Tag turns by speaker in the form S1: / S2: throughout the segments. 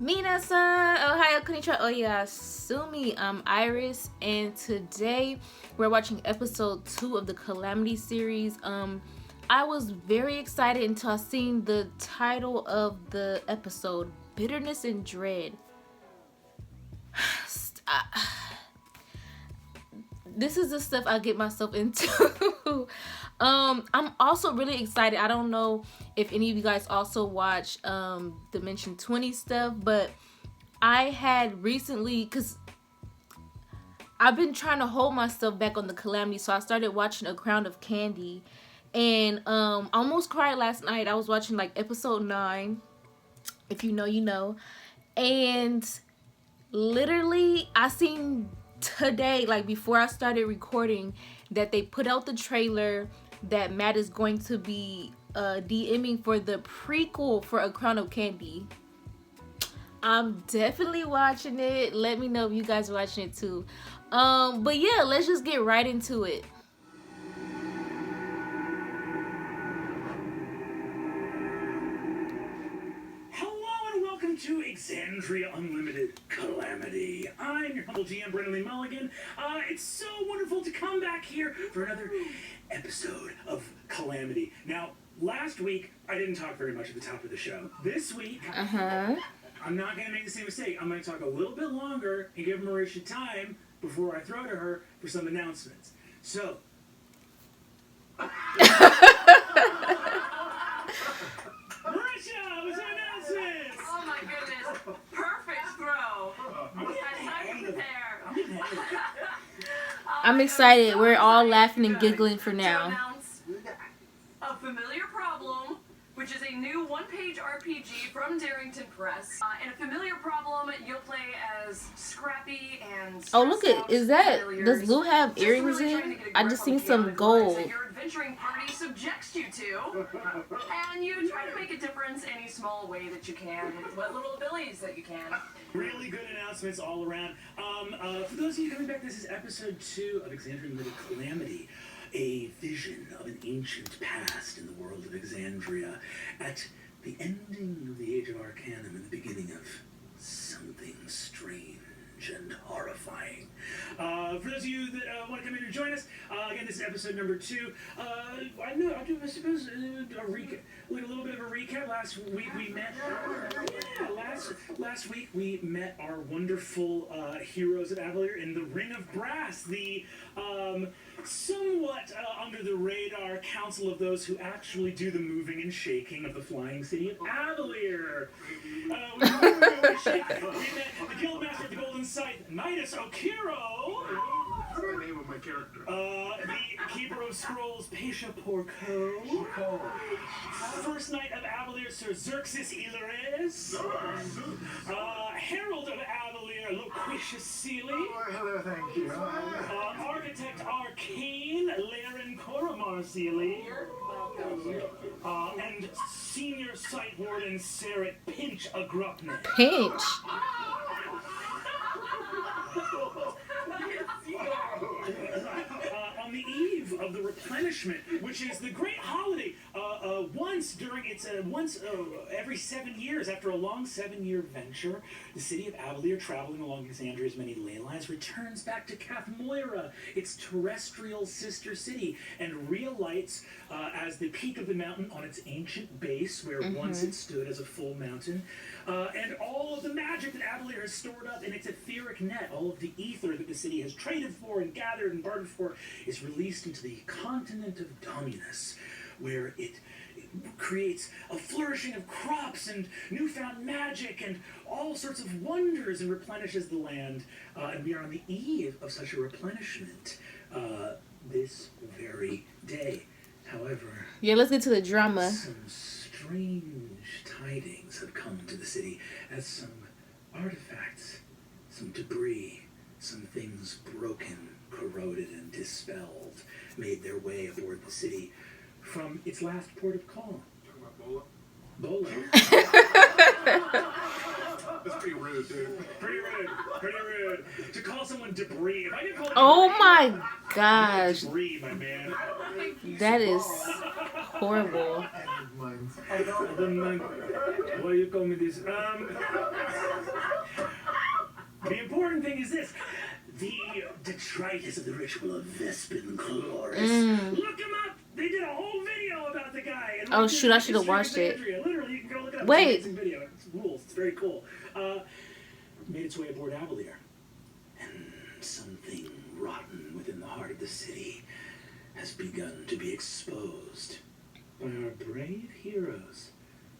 S1: Minasan, Ohio, konnichiwa, oyasumi. I'm Iris, and today we're watching episode 2 of the Calamity series. I was very excited until I seen the title of the episode, Bitterness and Dread. This is the stuff I get myself into. I'm also really excited. I don't know if any of you guys also watch Dimension 20 stuff, but I had recently, because I've been trying to hold myself back on the Calamity, so I started watching A Crown of Candy, and almost cried last night. I was watching like episode 9. If you know, you know. And literally, I seen today, like before I started recording, that they put out the trailer that Matt is going to be DMing for the prequel for A Crown of Candy. I'm definitely watching it. Let me know if you guys are watching it too. But yeah, let's just get right into it.
S2: To Exandria Unlimited Calamity. I'm your humble GM, Brendan Lee Mulligan. It's so wonderful to come back here for another episode of Calamity. Now, last week, I didn't talk very much at the top of the show. This week, I'm not going to make the same mistake. I'm going to talk a little bit longer and give Marisha time before I throw to her for some announcements. So...
S1: I'm excited. We're all laughing and giggling for now.
S3: A Familiar Problem, which is a new one-page RPG from Darrington Press. In A Familiar Problem, you'll play as Scrappy and...
S1: Oh, look at, does Lou have earrings in? I just seen some gold.
S3: Your adventuring party subjects you to, and you try to make a difference any small way that you can, with what little abilities that you can.
S2: Really good announcements all around. For those of you coming back, this is episode 2 of Exandria Unlimited Calamity, a vision of an ancient past in the world of Exandria at the ending of the Age of Arcanum and the beginning of something strange and horrifying. For those of you that want to come in and join us, again, this is episode number 2. I suppose a little bit of a recap. Last week we met. Last week we met our wonderful heroes of Avalier in the Ring of Brass, the somewhat under the radar council of those who actually do the moving and shaking of the flying city of Avalier. We met the Guildmaster of the Golden Scythe, Nidus Okiro.
S4: That's the name of my character.
S2: The Keeper of Scrolls, Pesha Porco. First Knight of Avalier, Sir Xerxes Ilares. Herald of Avalier, Loquicious Sealy.
S4: Oh, hello, thank you.
S2: Architect Arcane, Laren Koromar Sealy. And Senior Site Warden, Sarah Pinch Agrupnik.
S1: Pinch?
S2: On the eve of the replenishment, which is the great holiday, once every 7 years, after a long 7-year venture, the city of Avalier, traveling along Exandria's many ley lines, returns back to Cathmoira, its terrestrial sister city, and relights as the peak of the mountain on its ancient base, where once it stood as a full mountain, and all of the magic that Avalier has stored up in its etheric net, all of the ether that the city has traded for and gathered and bartered for, is released into the continent of Dominus, where it creates a flourishing of crops and newfound magic and all sorts of wonders, and replenishes the land. And we are on the eve of such a replenishment this very day. However,
S1: yeah, let's get to the drama.
S2: Some strange tidings have come to the city as some artifacts, some debris, some things broken, corroded, and dispelled made their way aboard the city from its last port of call.
S4: Talking about
S2: Bolo.
S4: That's pretty rude, dude.
S2: Pretty rude. To call someone debris. If I could call
S1: Oh
S2: debris,
S1: my gosh.
S2: Debris, my man.
S1: That is horrible.
S4: Mine's.
S2: Why you call me this? thing is this. The detritus of the ritual of Vespin Chloris. Look him up! They did a whole video about the guy.
S1: Oh shoot, I should have watched it.
S2: Literally, you can go look it up.
S1: Wait.
S2: It's an amazing video. It's rules. It's very cool. Made its way aboard Avalier. And something rotten within the heart of the city has begun to be exposed by our brave heroes.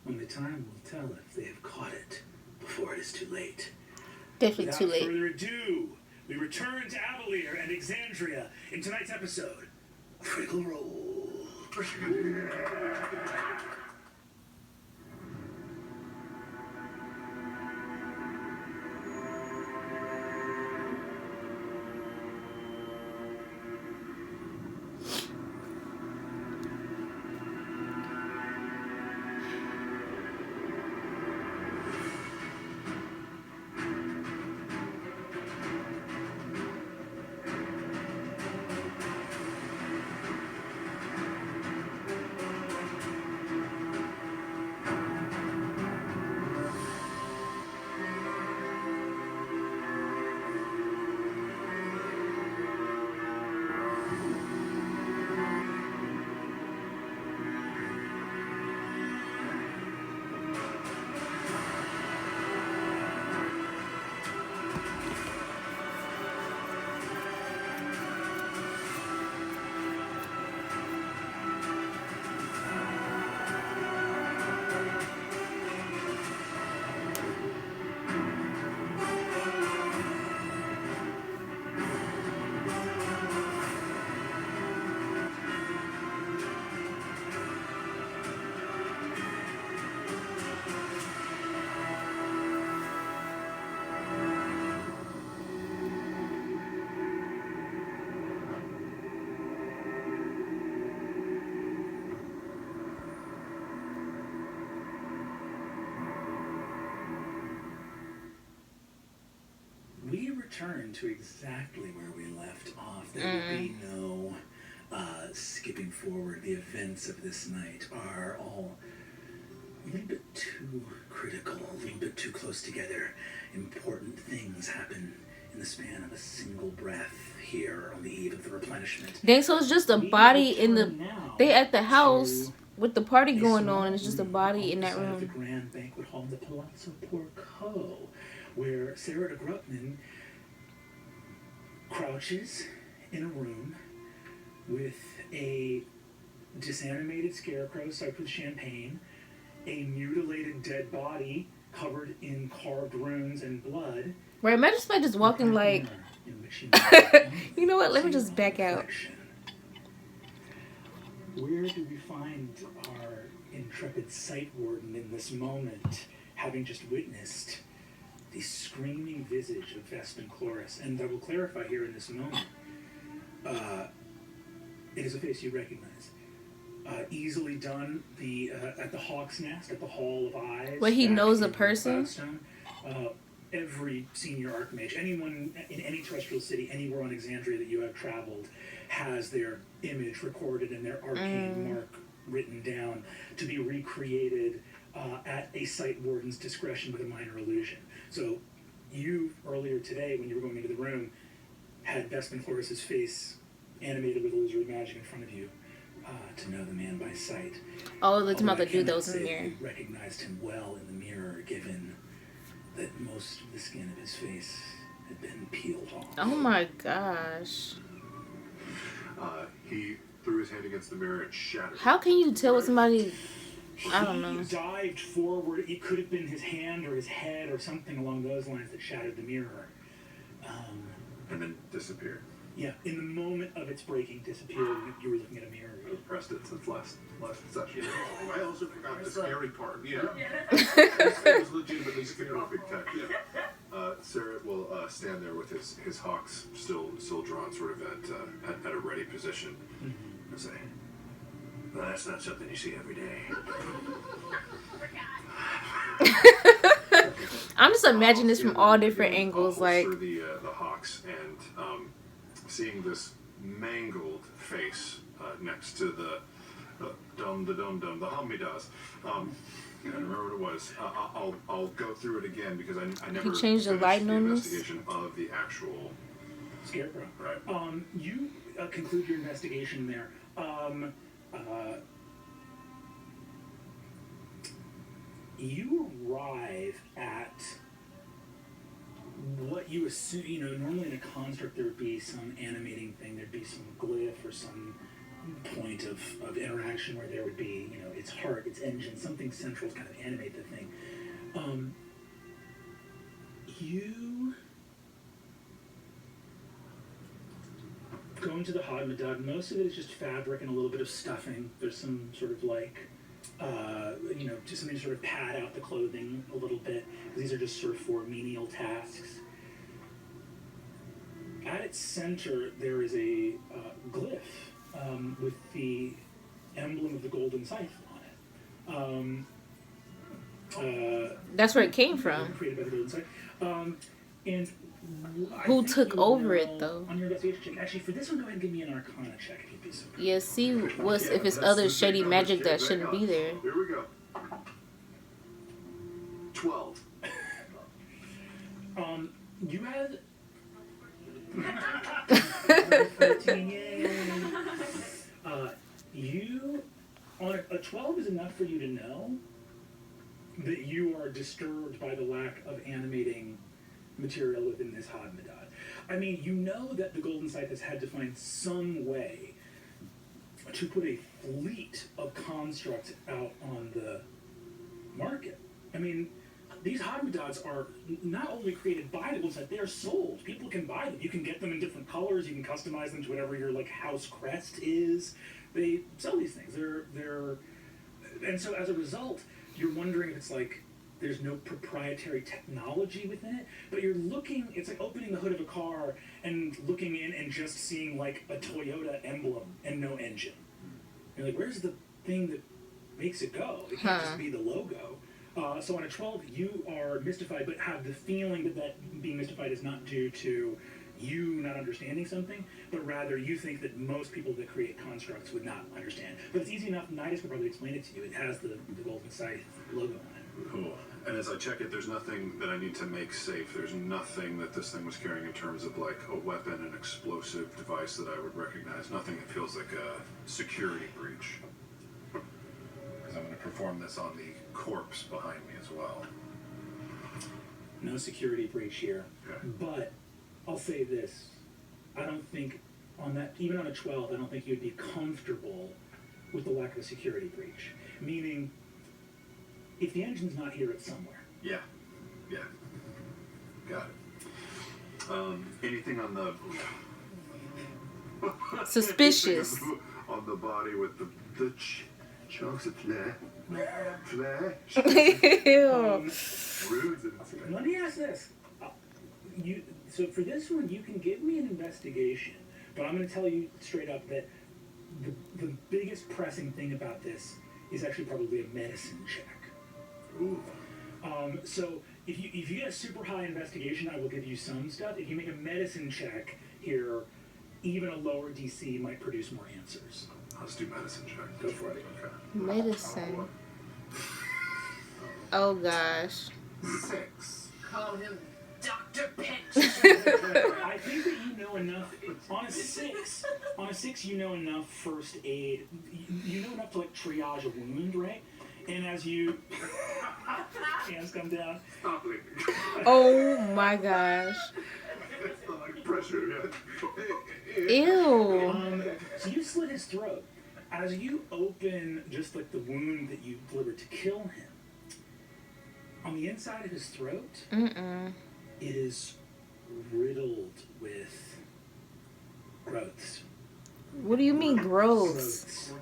S2: Only time will tell if they have caught it before it is too late.
S1: Definitely too late.
S2: Without further ado, we return to Avalier and Exandria in tonight's episode of Critical Role. We return to exactly where we left off. There will be no skipping forward. The events of this night are all a little bit too critical, a little bit too close together. Important things happen in the span of a single breath here on the eve of the replenishment.
S1: Dang, so it's just a body in the... They at the house with the party going on, and it's just a body in that
S2: Of the
S1: room.
S2: grand banquet hall, the Palazzo Porco, where Sarah de Grutman crouches in a room with a disanimated scarecrow soaked with champagne, a mutilated dead body covered in carved runes and blood.
S1: Right, imagine somebody just walking like...
S2: In which she
S1: You know what, let me just back out.
S2: Where do we find our intrepid sight warden in this moment, having just witnessed the screaming visage of Vespin Chloris? And I will clarify here in this moment, it is a face you recognize. Easily done at the Hawk's Nest, at the Hall of Eyes.
S1: Where he
S2: back
S1: knows a
S2: in
S1: person?
S2: Cloudstone. Every senior archmage, anyone in any terrestrial city, anywhere on Exandria that you have traveled, has their image recorded and their arcane mark written down to be recreated at a site warden's discretion with a minor illusion. So you, earlier today, when you were going into the room, had Vespin Chloris' face animated with illusory magic in front of you to know the man by sight.
S1: Oh, let's about to
S2: Although I
S1: do
S2: cannot
S1: those in
S2: say
S1: the
S2: that
S1: mirror.
S2: you recognized him well in the mirror, given that most of the skin of his face had been peeled off.
S1: Oh my gosh.
S4: He threw his hand against the mirror and shattered.
S1: How can you tell what somebody... I don't know.
S2: He dived forward. It could have been his hand or his head or something along those lines that shattered the mirror.
S4: And then disappeared.
S2: Yeah, in the moment of its breaking, disappeared. You were looking at a mirror.
S4: I've pressed it since last session. I also forgot the scary part. Yeah.
S3: Yeah.
S4: This thing was legitimately scary. Big tech. Yeah. Sarah will stand there with his hawks still drawn, sort of at a ready position, and say, "Well, that's not something you see every day."
S1: I'm just imagining this from all different angles, like...
S4: through the hawks and seeing this mangled face next to the dum the hamidas. I don't remember what it was. I'll go through it again because I never
S1: changed the
S4: finished
S1: lighting
S4: the
S1: on this?
S4: investigation of the actual
S2: Scarecrow.
S4: Right.
S2: You conclude your investigation there. You arrive at what you assume, normally in a construct there would be some animating thing, there'd be some glyph or some point of interaction where there would be, its heart, its engine, something central to kind of animate the thing. You go into the Hadmadad. Most of it is just fabric and a little bit of stuffing. There's some sort of just something to sort of pad out the clothing a little bit. These are just sort of for menial tasks. At its center, there is a glyph with the emblem of the golden scythe on it.
S1: That's where it came from.
S2: Created by the golden scythe. And
S1: Who took over it though?
S2: On your investigation check. Actually, for this one, go ahead and give me an Arcana check if you'd be so kind.
S1: Yeah, see if it's other shady magic that shouldn't be there.
S4: Here we go. 12.
S2: You had 13, yay. You on a 12 is enough for you to know that you are disturbed by the lack of animating material within this Hadmadad. I mean, you know that the Golden Scythe has had to find some way to put a fleet of constructs out on the market. I mean, these Hadmadads are not only created by the Golden Scythe, they are sold. People can buy them. You can get them in different colors. You can customize them to whatever your house crest is. They sell these things. And so as a result, you're wondering if it's there's no proprietary technology within it, but you're looking, it's like opening the hood of a car and looking in and just seeing a Toyota emblem and no engine. You're like, where's the thing that makes it go? It can't just be the logo. So on a 12, you are mystified, but have the feeling that being mystified is not due to you not understanding something, but rather you think that most people that create constructs would not understand. But it's easy enough. Nidus could probably explain it to you. It has the Golden Scythe logo on it.
S4: Cool. And as I check it, there's nothing that I need to make safe. There's nothing that this thing was carrying in terms of a weapon, an explosive device that I would recognize. Nothing that feels like a security breach. Because I'm going to perform this on the corpse behind me as well.
S2: No security breach here.
S4: Okay.
S2: But I'll say this. I don't think even on a 12, I don't think you'd be comfortable with the lack of a security breach. Meaning, if the engine's not here, it's somewhere.
S4: Yeah. Got it. Anything on the...
S1: Suspicious.
S4: on the body with the chunks of flesh.
S1: Ew.
S4: Rudes and stuff.
S2: Let me ask this. So for this one, you can give me an investigation, but I'm going to tell you straight up that the biggest pressing thing about this is actually probably a medicine check.
S4: Ooh.
S2: So if you get a super high investigation, I will give you some stuff. If you make a medicine check here, even a lower DC might produce more answers.
S4: Let's do medicine check.
S2: Go for it.
S4: Okay.
S1: Medicine. Oh gosh.
S4: 6.
S3: Call him Dr. Pinch.
S2: I think that you know enough. On a 6, you know enough first aid. You know enough to triage a wound, right? And as you hands come down.
S4: Stop bleeding.
S1: Oh my gosh.
S4: It's not like pressure.
S1: Ew.
S2: So you slit his throat. As you open just the wound that you delivered to kill him, on the inside of his throat, it is riddled with growths.
S1: What do you mean growths?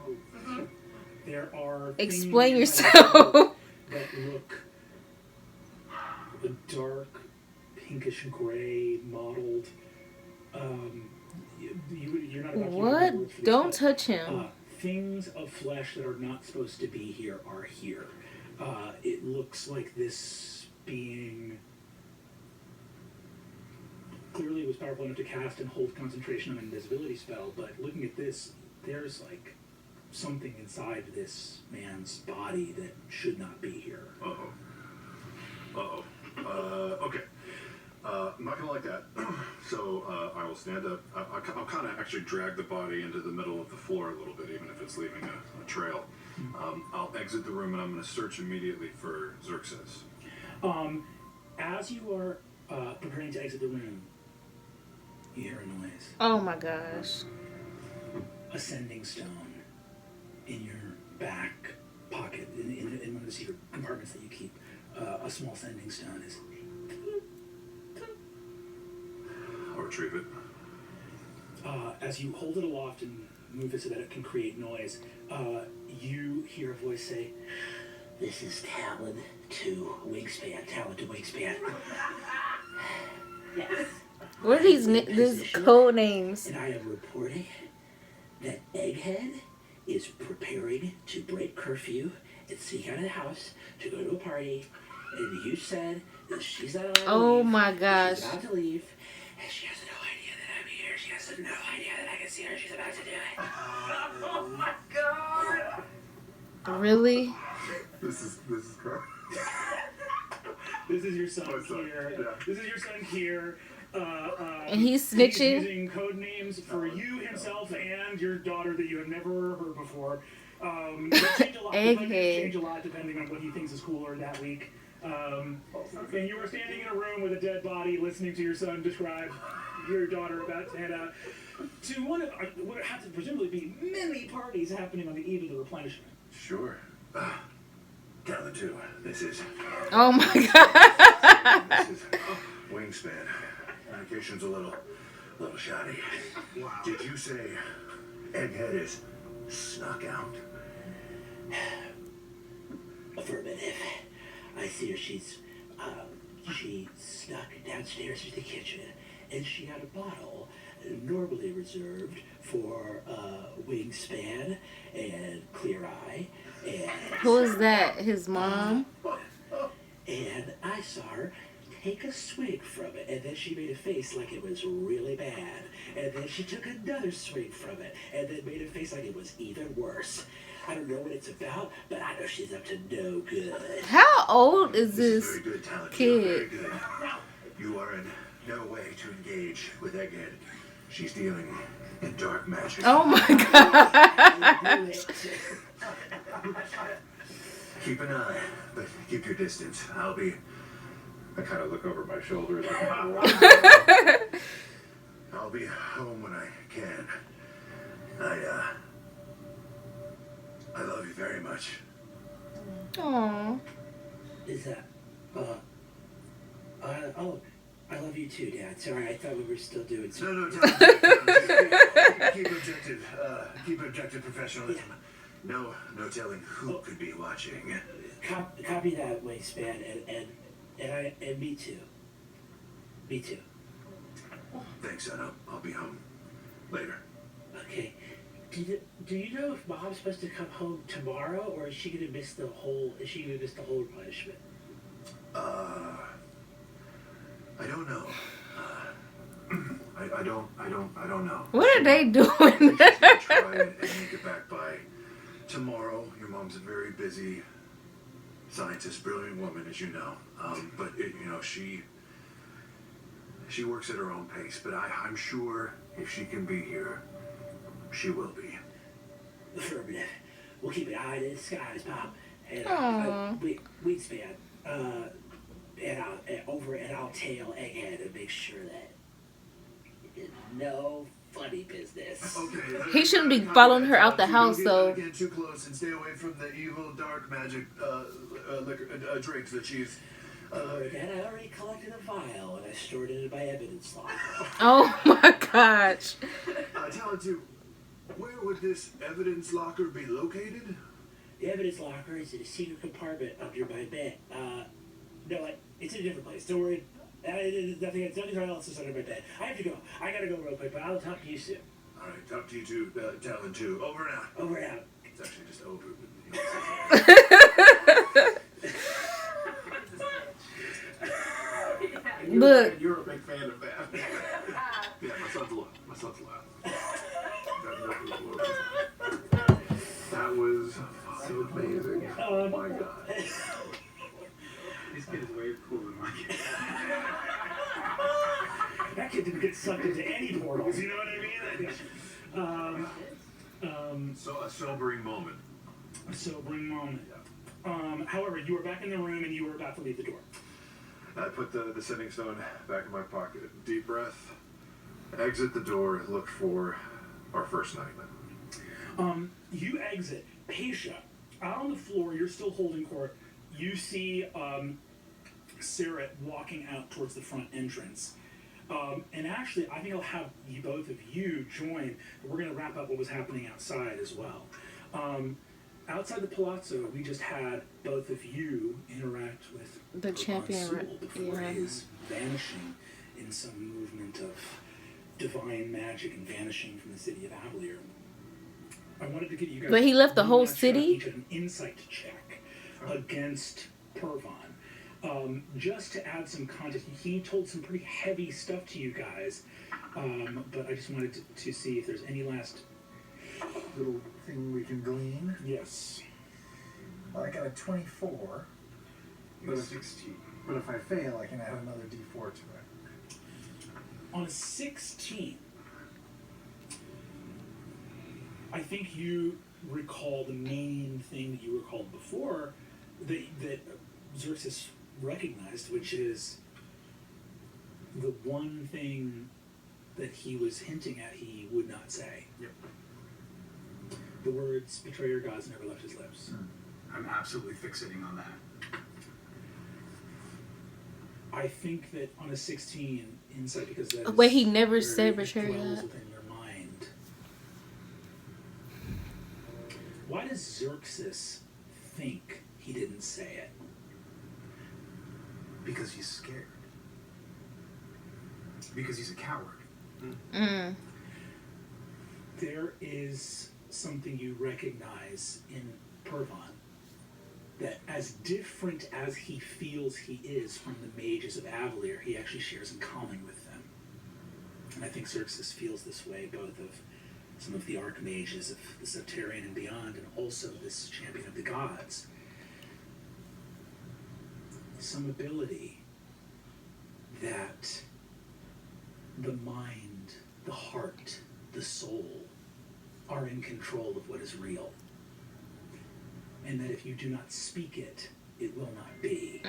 S2: There are
S1: Explain
S2: things
S1: yourself.
S2: that look a dark pinkish gray mottled. You're not about to
S1: What?
S2: use words for these,
S1: Don't
S2: but,
S1: touch him.
S2: things of flesh that are not supposed to be here are here. It looks like this being clearly was powerful enough to cast and hold concentration on an invisibility spell, but looking at this, there's something inside this man's body that should not be here.
S4: Okay. I'm not gonna like that. So I will stand up. I'll kind of actually drag the body into the middle of the floor a little bit, even if it's leaving a trail. I'll exit the room and I'm going to search immediately for Xerxes.
S2: As you are preparing to exit the room, you hear a noise.
S1: Oh my gosh.
S2: A sending stone in your back pocket, in one of the secret compartments that you keep. A small sending stone is.
S4: I'll retrieve it.
S2: As you hold it aloft and move it so that it can create noise, you hear a voice say, "This is Talon to Wingspan. Talon to Wingspan."
S3: Yes.
S1: What are these code names?
S2: And I am reporting that Egghead is preparing to break curfew and sneak out of the house to go to a party. And you said that she's not allowed to leave.
S1: Oh my gosh.
S2: She's about to leave. And she has no idea that I'm here. She has no idea that I can see her. She's about to do it.
S3: Oh my god.
S1: Really?
S4: This is crap.
S2: This is your son
S4: My son,
S2: here.
S4: yeah.
S2: This is your son here.
S1: And he's snitching?
S2: He's using code names for you, himself, and your daughter that you have never heard before. They change a lot. They
S1: Egghead.
S2: change a lot depending on what he thinks is cooler that week. And you were standing in a room with a dead body, listening to your son describe your daughter about to head out to one of what would have to presumably be many parties happening on the eve of the replenishment.
S4: Sure. Talon 2. This is
S1: Oh my god.
S4: this is Wingspan. Communication's a little shoddy. Wow. Did you say Egghead is snuck out?
S2: Affirmative. I see her. She snuck downstairs to the kitchen, and she had a bottle normally reserved for Wingspan and Clear Eye. And
S1: Who is that? His mom?
S2: And I saw her take a swig from it, and then she made a face like it was really bad. And then she took another swig from it, and then made a face like it was even worse. I don't know what it's about, but I know she's up to no good.
S1: How old is
S4: This is
S1: this
S4: very good, Talon.
S1: kid?
S4: Very good. You are in no way to engage with Egghead. She's dealing in dark magic.
S1: Oh my god.
S4: Keep an eye, but keep your distance. I kind of look over my shoulders. I'll be home when I can. I love you very much.
S1: Aww.
S2: Is that, I love you too, Dad. Sorry, I thought we were still doing
S4: No,
S2: something.
S4: keep objective professionalism. No telling who could be watching.
S2: Copy that, Wingspan, and me too. Me too.
S4: Thanks, son. I'll be home later.
S2: Okay. Do you know if Mom's supposed to come home tomorrow, or is she gonna miss the whole? Is she gonna miss the whole punishment?
S4: I don't know. I don't know.
S1: What are they doing?
S4: Try and make it back by tomorrow. Your mom's a very busy scientist, brilliant woman, as you know. But she works at her own pace. But I'm sure if she can be here, she will be.
S2: Affirmative. We'll keep an eye in the skies, Pop. And
S1: Aww.
S2: Wingspan. And I'll tail Egghead and make sure that no funny business.
S4: Okay.
S1: He shouldn't be following her out the house, though.
S4: Don't get too close and stay away from the evil, dark magic liquor, drinks that she's.
S2: Dad, I already collected a vial and I stored it in my evidence locker.
S1: Oh my gosh.
S4: Talon 2, where would this evidence locker be located?
S2: The evidence locker is in a secret compartment under my bed. No, it's in a different place. Don't worry. Nothing else is under my bed. I have to go. I gotta go real quick, but I'll talk to you soon.
S4: All right, talk to you too, Talon 2. Over and out.
S2: Over and out.
S4: It's actually just over.
S1: Look.
S4: You're a big fan of that. Yeah, my son's loud. was so amazing. Oh my god.
S2: This kid is way cooler than my kid. That kid didn't get sucked into any portals, you know what I mean?
S4: So a sobering moment.
S2: A sobering moment. However, you were back in the room and you were about to leave the door.
S4: I put the sending stone back in my pocket. Deep breath. Exit the door. Look for our first nightmare.
S2: You exit. Paisha, out on the floor, you're still holding court. You see Sarah walking out towards the front entrance. And actually, I think I'll have you both of you join. But we're going to wrap up what was happening outside as well. Outside the palazzo, we just had both of you interact with
S1: The champion,
S2: before
S1: yeah.
S2: his vanishing in some movement of divine magic and vanishing from the city of Avalier. I wanted to get you guys.
S1: But he left the whole city?
S2: Each an insight check against Pervon. Just to add some context, he told some pretty heavy stuff to you guys, but I just wanted to see if there's any last
S5: Little thing we can glean.
S2: yes.
S5: Well, I got a 24.
S4: It was 16.
S5: But if I fail, I can add another D4 to it.
S2: On a 16, I think you recall the main thing that you recalled before that Xerxes recognized, which is the one thing that he was hinting at he would not say.
S6: Yep.
S2: The words "betrayer gods" never left his lips.
S6: I'm absolutely fixating on that.
S2: I think that on a 16 insight, because that
S1: Wait,
S2: is
S1: he never
S2: where
S1: said
S2: it
S1: betrayer
S2: dwells
S1: God?
S2: within your mind. Why does Xerxes think he didn't say it?
S6: Because he's scared. Because he's a coward.
S2: There is something you recognize in Pervon, that as different as he feels he is from the mages of Avalier, he actually shares in common with them. And I think Xerxes feels this way both of some of the archmages of the Septarian and beyond, and also this champion of the gods. Some ability that the mind, the heart, the soul are in control of what is real. And that if you do not speak it, it will not be.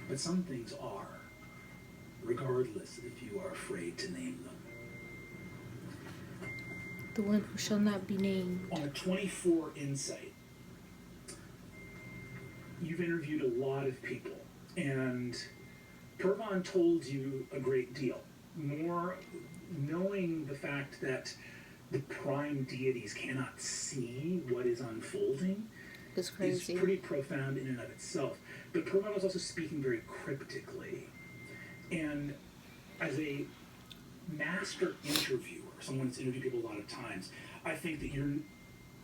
S2: But some things are, regardless if you are afraid to name them.
S1: The one who shall not be named.
S2: On a 24 insight, you've interviewed a lot of people, and Pervon told you a great deal. More knowing the fact that the prime deities cannot see what is unfolding
S1: It's crazy.
S2: is pretty profound in and of itself. But Pervon was also speaking very cryptically. And as a master interviewer, someone that's interviewed people a lot of times, I think that your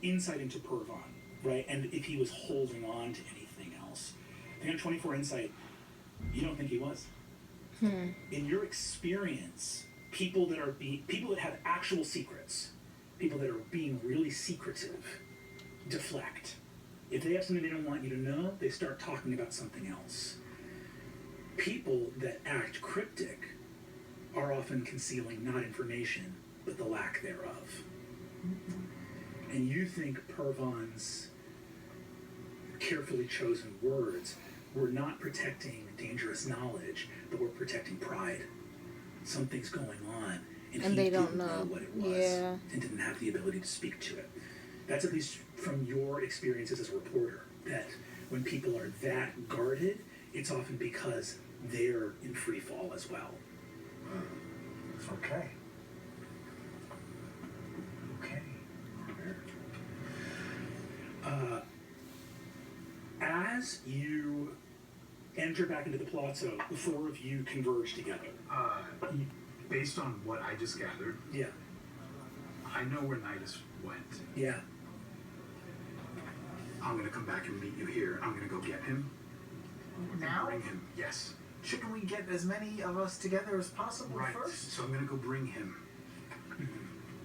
S2: insight into Pervon, right, and if he was holding on to anything else, I think on 24 insight, you don't think he was. In your experience, people that have actual secrets, people that are being really secretive, deflect. If they have something they don't want you to know, they start talking about something else. People that act cryptic are often concealing not information, but the lack thereof. And you think Pervon's carefully chosen words were not protecting dangerous knowledge, but were protecting pride. Something's going on, and he
S1: they don't
S2: didn't
S1: know.
S2: what it was,
S1: Yeah.
S2: and didn't have the ability to speak to it. That's at least from your experiences as a reporter, that when people are that guarded, it's often because they're in free fall as well.
S5: Okay. Okay.
S2: As you enter back into the palazzo, the four of you converge together.
S6: Based on what I just gathered,
S2: Yeah,
S6: I know where Nidus went.
S2: yeah.
S6: I'm gonna come back and meet you here. I'm gonna go get him.
S5: Now?
S6: Bring him. Yes.
S5: Shouldn't we get as many of us together as possible
S6: Right.
S5: first?
S6: So I'm gonna go bring him.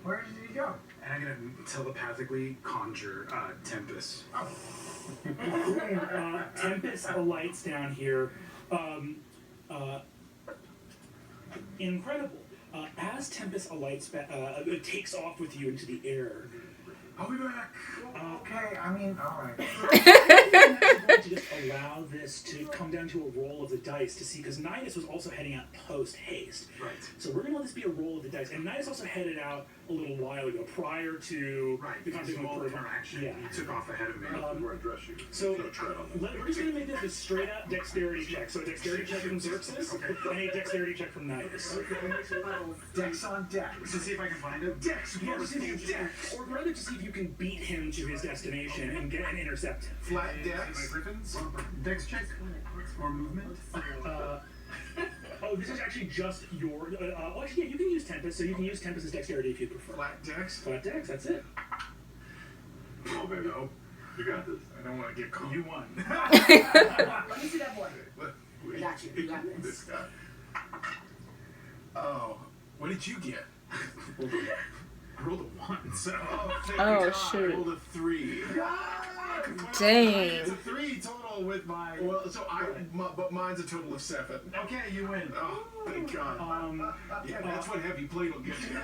S5: Where did he go?
S6: And I'm gonna telepathically conjure Tempest.
S2: Tempest alights down here. Incredible. As Tempest alights, it takes off with you into the air.
S6: I'll be back.
S5: Okay, I mean, alright.
S2: I'm going to just allow this to come down to a roll of the dice to see, because Nidus was also heading out post haste.
S6: Right.
S2: So we're going to let this be a roll of the dice. And Nidus also headed out a little while ago, prior to the conversation with Persian.
S6: Yeah. He took off ahead of me.
S4: We're in dress shoes.
S2: So
S4: No tread on that.
S2: we're just going to make this a straight up dexterity check. So a dexterity check from Xerxes and a dexterity check from Nidus.
S5: Dex on deck.
S6: To see if I can find him.
S5: Dex,
S2: Yeah, to
S5: versus
S2: see if you
S5: Dex.
S2: or rather to see if you can beat him to his destination and get and intercept him.
S4: Flat
S6: My
S4: decks.
S6: Griffins. Dex check. Or movement.
S2: Oh, this is actually just your. Actually, yeah, you can use Tempest, so you can use Tempest's dexterity if you prefer.
S4: Flat decks.
S2: Flat dex, that's it.
S4: Oh, baby.
S6: No.
S4: You got this.
S6: I don't want to get caught. You won.
S3: Let me see that boy.
S4: We
S3: got you. You got this.
S4: This guy.
S6: Oh, what did you get? I rolled a 1, so.
S4: Thank
S1: Oh,
S4: God.
S1: shoot.
S4: I rolled a 3.
S1: Dang.
S6: It's a 3 total with my.
S4: Well, so but mine's a total of 7.
S6: Okay, you win.
S4: Oh, thank God. Yeah, that's what heavy plate will get you.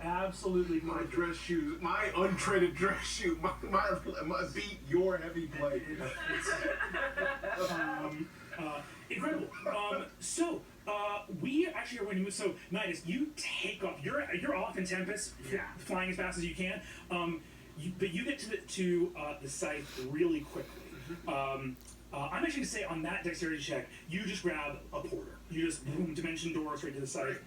S2: Absolutely
S4: My
S2: perfect.
S4: dress shoes, my untreaded dress shoe, my beat your heavy plate.
S2: Incredible. We actually are going to move. So, Nidus, you take off. You're off in Tempest, flying as fast as you can. But you get to the site really quickly. I'm actually going to say on that dexterity check, you just grab a porter. You just boom, dimension door straight to the site.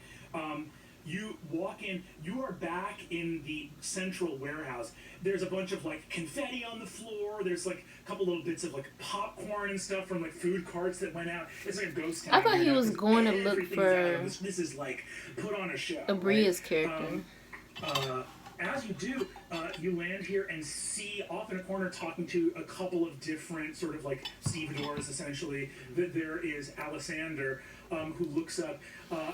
S2: You walk in, you are back in the central warehouse. There's a bunch of like confetti on the floor. There's like a couple little bits of like popcorn and stuff from like food carts that went out. It's like a ghost town.
S1: I thought he was
S2: 'cause
S1: going to look
S2: everything's
S1: for
S2: out. This is like put on a show.
S1: Abria's
S2: right?
S1: character.
S2: As you do, you land here and see off in a corner talking to a couple of different sort of like stevedores, essentially, that there is Alessander, who looks up.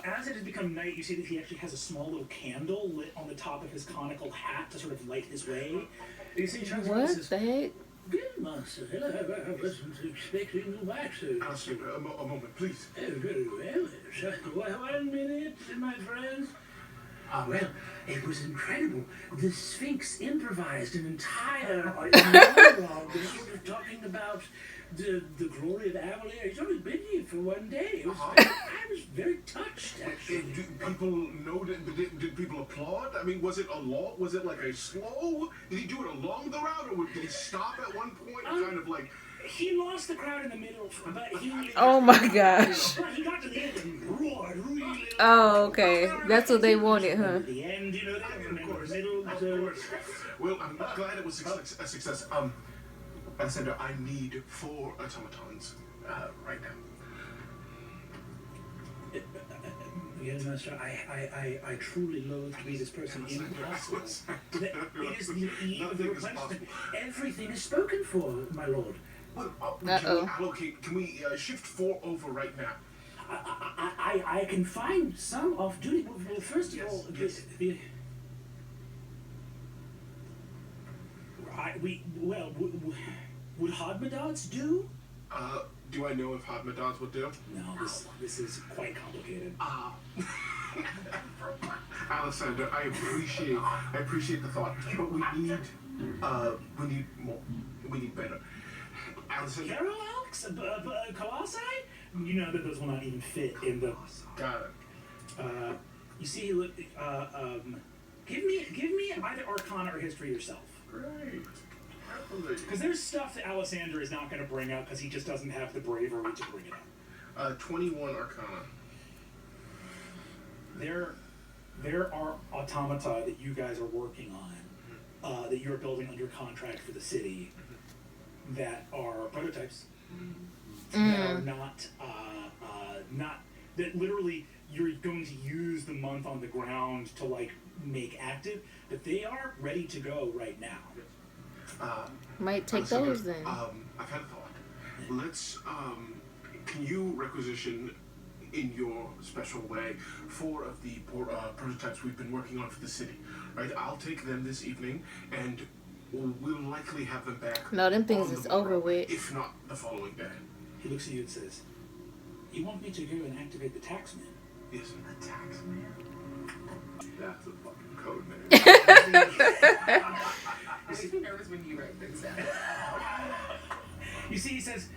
S2: As it has become night, you see that he actually has a small little candle lit on the top of his conical hat to sort of light his way. You see, he turns around and
S1: What
S2: says,
S1: the heck?
S2: "Good, Master. I wasn't expecting you back so
S4: Alistair, a moment, please.
S2: Oh, very well. So, 1 minute, my friends. Ah, well, it was incredible. The Sphinx improvised an entire monologue sort of talking about the glory of Avalier. He's only been here for 1 day. I was very touched, actually.
S4: Do people know? Did people applaud? I mean, was it a long? Was it like a slow? Did he do it along the route, or did he stop at one point and kind of like?
S2: He lost the crowd in the middle, but he...
S1: Oh my gosh.
S2: But he got to the end and roared really
S1: Oh, okay. That's what they wanted, huh?
S2: At the end, you know, they remember the middle, so...
S4: Well, I'm glad it was a success. Alessandra, I need 4 automatons right now.
S2: Yes, Master, I truly loathe to be this person impossible. It is the eve of the replenishment. Everything is spoken for, my lord.
S4: Well, can we allocate? Can we shift 4 over right now?
S2: I can find some off duty. Well, first of all, would Hodmedod's do?
S4: Do I know if Hodmedod's would do?
S2: No, this is quite complicated.
S4: Alessandra, I appreciate the thought, but we need more. We need better. Alessandra,
S2: Carol Elks? Colossi? You know that those will not even fit in the...
S4: got it.
S2: You see, give me either Arcana or History yourself.
S4: Great.
S2: Because there's stuff that Alessander is not going to bring up because he just doesn't have the bravery to bring it up.
S4: 21 Arcana.
S2: There are automata that you guys are working on, that you're building under contract for the city, that are prototypes, that are not that literally you're going to use the month on the ground to like make active, but they are ready to go right now.
S1: Might take
S4: Alessandra,
S1: those then.
S4: I've had a thought. Let's, can you requisition
S6: in your special way 4 of the prototypes we've been working on for the city. Right? I'll take them this evening, and we'll likely have them back.
S1: No, them things
S6: on
S1: is
S6: tomorrow,
S1: over with.
S6: if not the following day.
S2: He looks at you and says, "You want me to go and activate the taxman?"
S6: Yes.
S5: The tax man.
S4: That's a fucking code name.
S3: Makes me nervous when you write things down.
S2: You see, he says,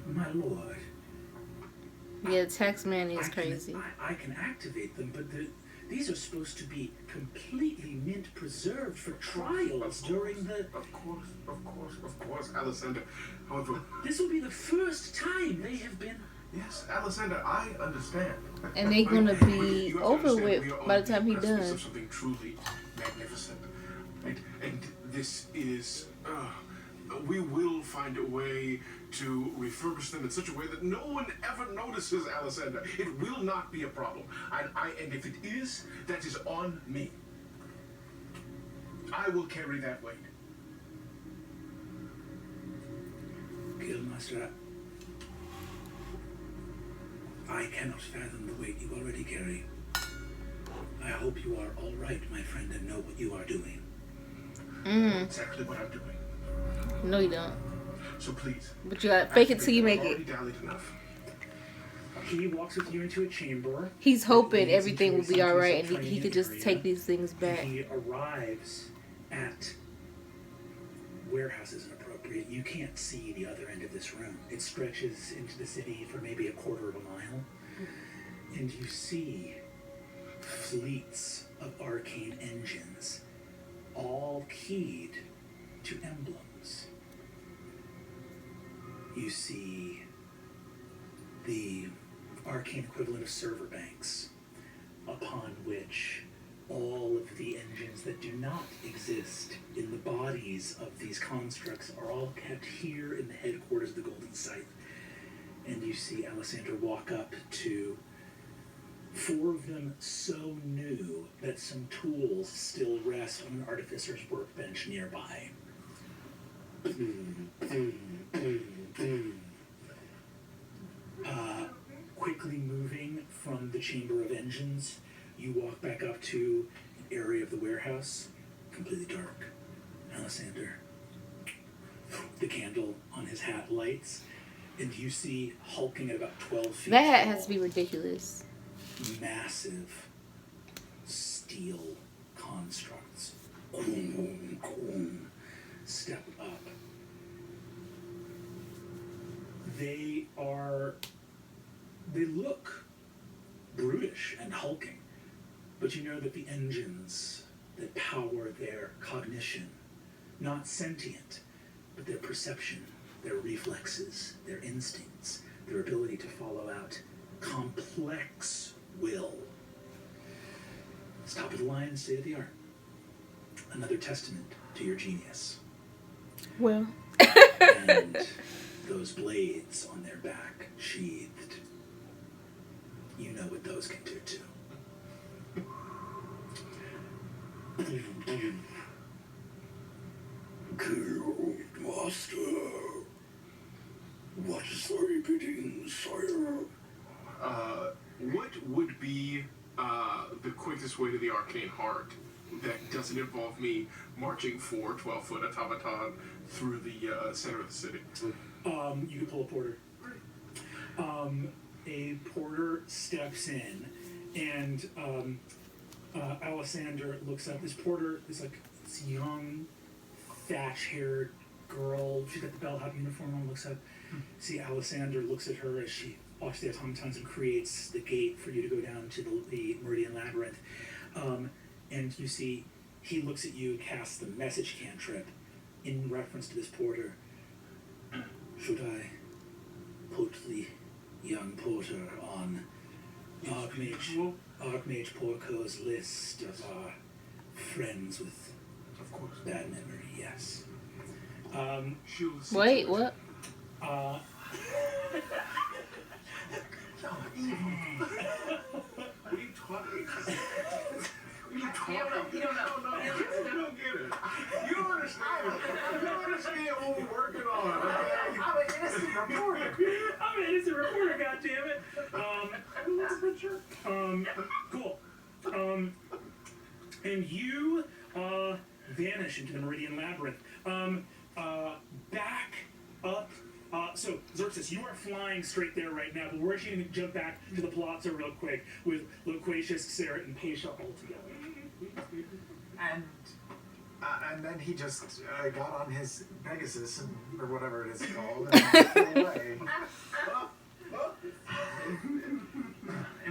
S2: "My lord,
S1: Yeah, tax man is crazy.
S2: I can activate them, but these are supposed to be completely mint preserved for trials during the...
S6: Of course, Alessandra. However,
S2: This will be the first time they have been...
S6: yes, Alessandra, I understand.
S1: And they gonna be
S6: You have to
S1: over
S6: understand,
S1: with
S6: we are
S1: by
S6: on
S1: the time he
S6: precipice
S1: done.
S6: of something truly magnificent. Right? And this is... we will find a way to refurbish them in such a way that no one ever notices, Alessandra. It will not be a problem. And if it is, that is on me. I will carry that weight.
S2: Guildmaster, I cannot fathom the weight you already carry. I hope you are all right, my friend, and know what you are doing.
S6: Exactly what I'm doing.
S1: No, you don't.
S6: So please.
S1: But you gotta fake it till you make
S6: I've
S1: it.
S6: already dallied enough.
S2: He walks with you into a chamber.
S1: He's hoping
S2: Leads
S1: everything
S2: into
S1: will be
S2: a
S1: alright and
S2: subterranean
S1: he could just
S2: area.
S1: take these things
S2: And
S1: back.
S2: he arrives at... Warehouse isn't appropriate. You can't see the other end of this room. It stretches into the city for maybe a quarter of a mile. And you see fleets of arcane engines, all keyed to emblems. You see the arcane equivalent of server banks, upon which all of the engines that do not exist in the bodies of these constructs are all kept here in the headquarters of the Golden Scythe. And you see Alessandra walk up to 4 of them so new that some tools still rest on an artificer's workbench nearby. Quickly moving from the chamber of engines, you walk back up to an area of the warehouse, completely dark. Alessander, the candle on his hat lights, and you see hulking at about 12 feet
S1: That hat
S2: tall,
S1: has to be ridiculous.
S2: massive steel constructs step up. They look brutish and hulking, but you know that the engines that power their cognition, not sentient, but their perception, their reflexes, their instincts, their ability to follow out complex will. It's top of the line, state of the art. Another testament to your genius.
S1: Well.
S2: And those blades on their back, sheathed. You know what those can do too. Guildmaster, what is the bidding, sire?
S6: What would be the quickest way to the arcane heart that doesn't involve me marching 4 12-foot automaton through the center of the city?
S2: You can pull a porter. A porter steps in, and Alessander looks up. This porter is like this young, thatch-haired girl. She's got the bellhop uniform on. Looks up. See, Alessander looks at her as she walks the automatons and creates the gate for you to go down to the Meridian Labyrinth. And you see, he looks at you, casts the message cantrip in reference to this porter. Should I put the young porter on Archmage Porco's list of our friends with
S6: Of course.
S2: bad memory? Yes.
S6: She'll listen
S1: Wait,
S6: to it.
S1: what?
S6: What are you talking? What are you talking?
S3: You don't know.
S6: You don't get it. You don't understand. You don't understand what we're working on. Okay?
S5: I'm an innocent reporter.
S2: I'm an innocent reporter, goddammit. Cool. And you vanish into the Meridian Labyrinth. Back up. So, Xerxes, you are flying straight there right now, but we're actually going to jump back to the palazzo real quick with Loquacious, Sarah, and Paisha all together.
S5: And then he just got on his Pegasus, or whatever it is called, and flew away.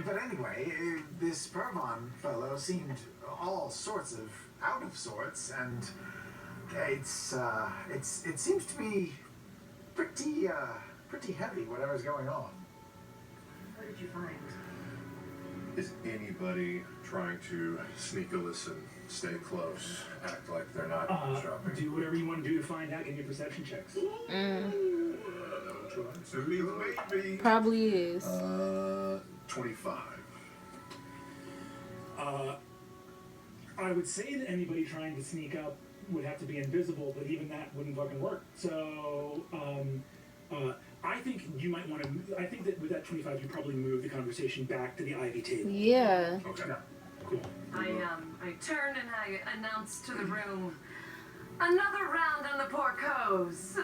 S5: But anyway, this Pervon fellow seemed all sorts of out of sorts, and it seems to be pretty heavy, whatever's going on.
S3: What did you find?
S4: Is anybody trying to sneak a listen, stay close, act like they're not shopping?
S2: Do whatever you want to do to find out. Give me perception checks.
S4: Maybe.
S1: Probably is.
S4: 25.
S2: I would say that anybody trying to sneak up would have to be invisible, but even that wouldn't fucking work. So, I think you might want to. I think that with that 25, you probably move the conversation back to the Ivy table.
S1: Yeah.
S4: Okay.
S2: Cool.
S3: I turn and I announce to the room, another round on the porcos.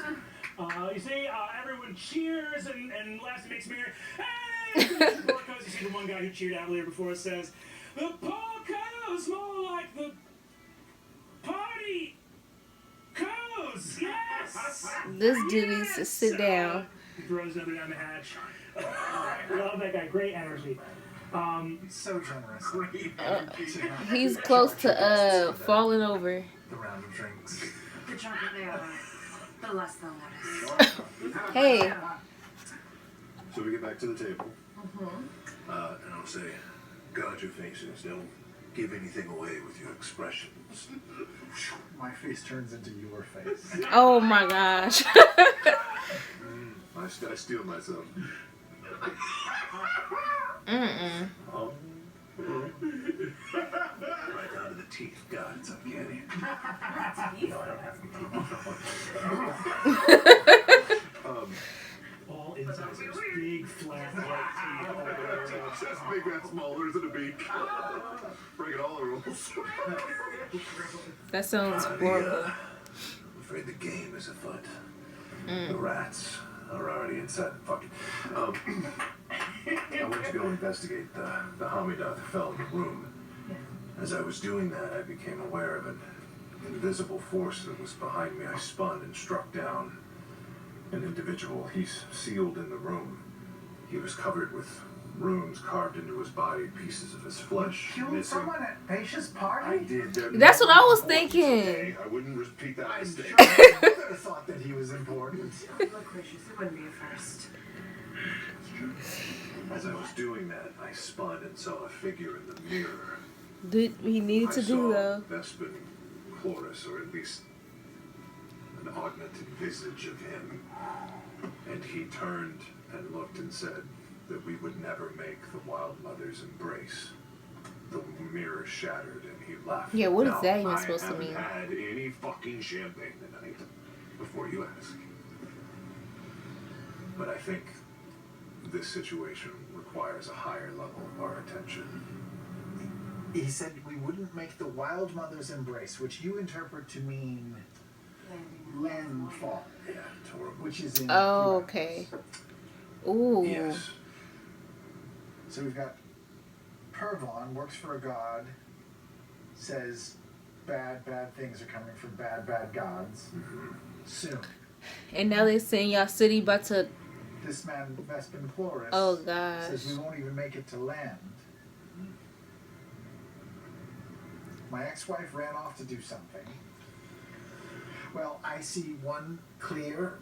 S2: You see, everyone cheers and laughs and makes merry. Hey! Porcos, you see the one guy who cheered out later before says, the porcos more like the party coes. Yes!
S1: This dude needs to sit down.
S2: He throws another down the hatch. Love that guy. Great energy.
S5: So generous.
S1: He's close to falling over.
S5: The round of drinks.
S3: The drunker they are, the less they'll notice.
S1: Hey.
S4: So we get back to the table. And I'll say, guard your faces. Don't give anything away with your expressions.
S5: My face turns into your face.
S1: Oh my gosh.
S4: I steal myself.
S1: Mm-mm.
S4: Right down to the teeth. God, it's uncanny.
S3: Teeth?
S4: No, I don't have any teeth.
S2: All incisors. Big, flat, white teeth.
S4: Just big and small. There isn't a beak. Breaking all the rules.
S1: That sounds horrible.
S4: I'm afraid the game is afoot. The rats are already inside the fucking. I went to go investigate the homicide that fell in the room. As I was doing that, I became aware of an invisible force that was behind me. I spun and struck down an individual. He's sealed in the room. He was covered with runes carved into his body, pieces of his flesh.
S5: Killed
S4: missing.
S5: someone at Paisha's party?
S4: I did.
S1: That's what I was
S4: Okay,
S1: thinking.
S4: I wouldn't repeat that
S5: I'm
S4: mistake.
S5: sure I would have thought that he was important.
S3: Loquacious, it wouldn't be a first.
S4: As I was doing that, I spun and saw a figure in the mirror.
S1: Did he needed to do though?
S4: Vespin Chloris, or at least an augmented visage of him. And he turned and looked and said that we would never make the Wild Mother's embrace. The mirror shattered and he left.
S1: Yeah, what is
S4: Now,
S1: that even supposed to
S4: I
S1: mean?
S4: haven't had any fucking champagne tonight, before you ask. But I think this situation requires a higher level of our attention.
S5: He said we wouldn't make the Wild Mother's embrace, which you interpret to mean landfall,
S4: Yeah, it's horrible.
S5: which is in.
S1: Oh, okay. Ooh.
S4: Yes.
S5: So we've got Pervon, works for a god, says bad things are coming from bad gods. Soon.
S1: And now they're saying y'all city about to.
S5: This man, Vespin Chloris,
S1: Oh gosh.
S5: says we won't even make it to land. My ex-wife ran off to do something. Well, I see one clear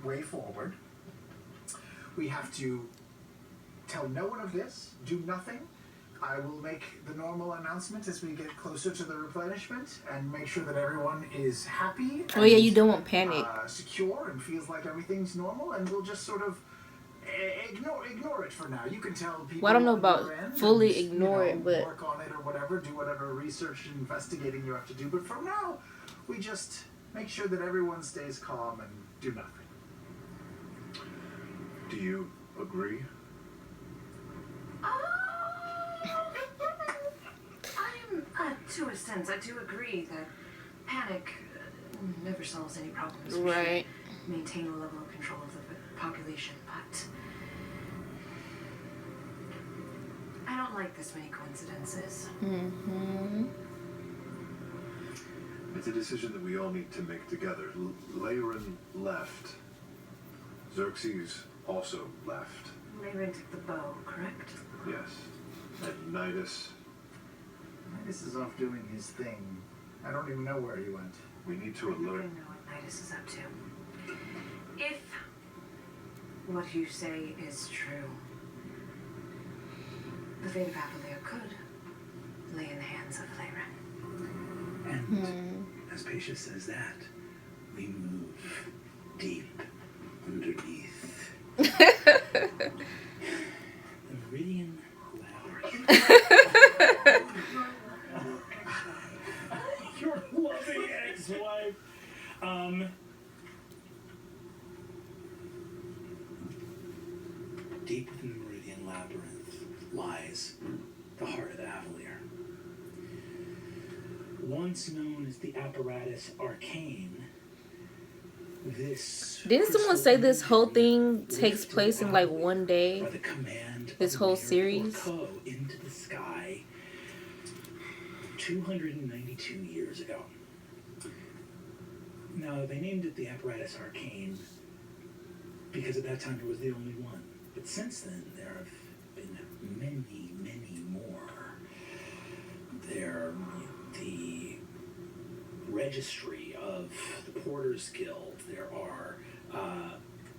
S5: way forward. We have to tell no one of this, do nothing. I will make the normal announcement as we get closer to the replenishment and make sure that everyone is happy.
S1: Oh yeah,
S5: and,
S1: you don't want panic.
S5: secure and feels like everything's normal, and we'll just sort of ignore it for now. You can tell people.
S1: Well, I don't know
S5: on
S1: about
S5: your end
S1: fully
S5: and,
S1: ignore it, but
S5: work on it or whatever. Do whatever research and investigating you have to do. But for now, we just make sure that everyone stays calm and do nothing.
S4: Do you agree?
S3: To a sense, I do agree that panic never solves any problems.
S1: Right.
S3: We should maintain a level of control of the population, but I don't like this many coincidences.
S1: Mm-hmm.
S4: It's a decision that we all need to make together. Leyren left. Xerxes also left.
S3: Leyren took the bow, correct?
S4: Yes. And Nidus,
S5: Nidus is off doing his thing. I don't even know where he went.
S4: we need to
S3: I think I
S4: alert.
S3: know what Nidus is up to. If what you say is true, the fate of Avalir could lay in the hands of Leyren.
S2: And as Pacia says that, we move deep underneath the Meridian Labyrinth. Your loving ex-wife. Deep within the Meridian Labyrinth lies the heart of Avalier. Once known as the apparatus Arcane, this
S1: Didn't someone say this whole thing takes place in like one day?
S2: by the command
S1: This
S2: of
S1: whole
S2: Mayor
S1: series?
S2: Orko into the sky 292 years ago. Now, they named it the apparatus Arcane because at that time it was the only one. But since then, there have been many, many more. There, the registry of the Porters Guild. There are,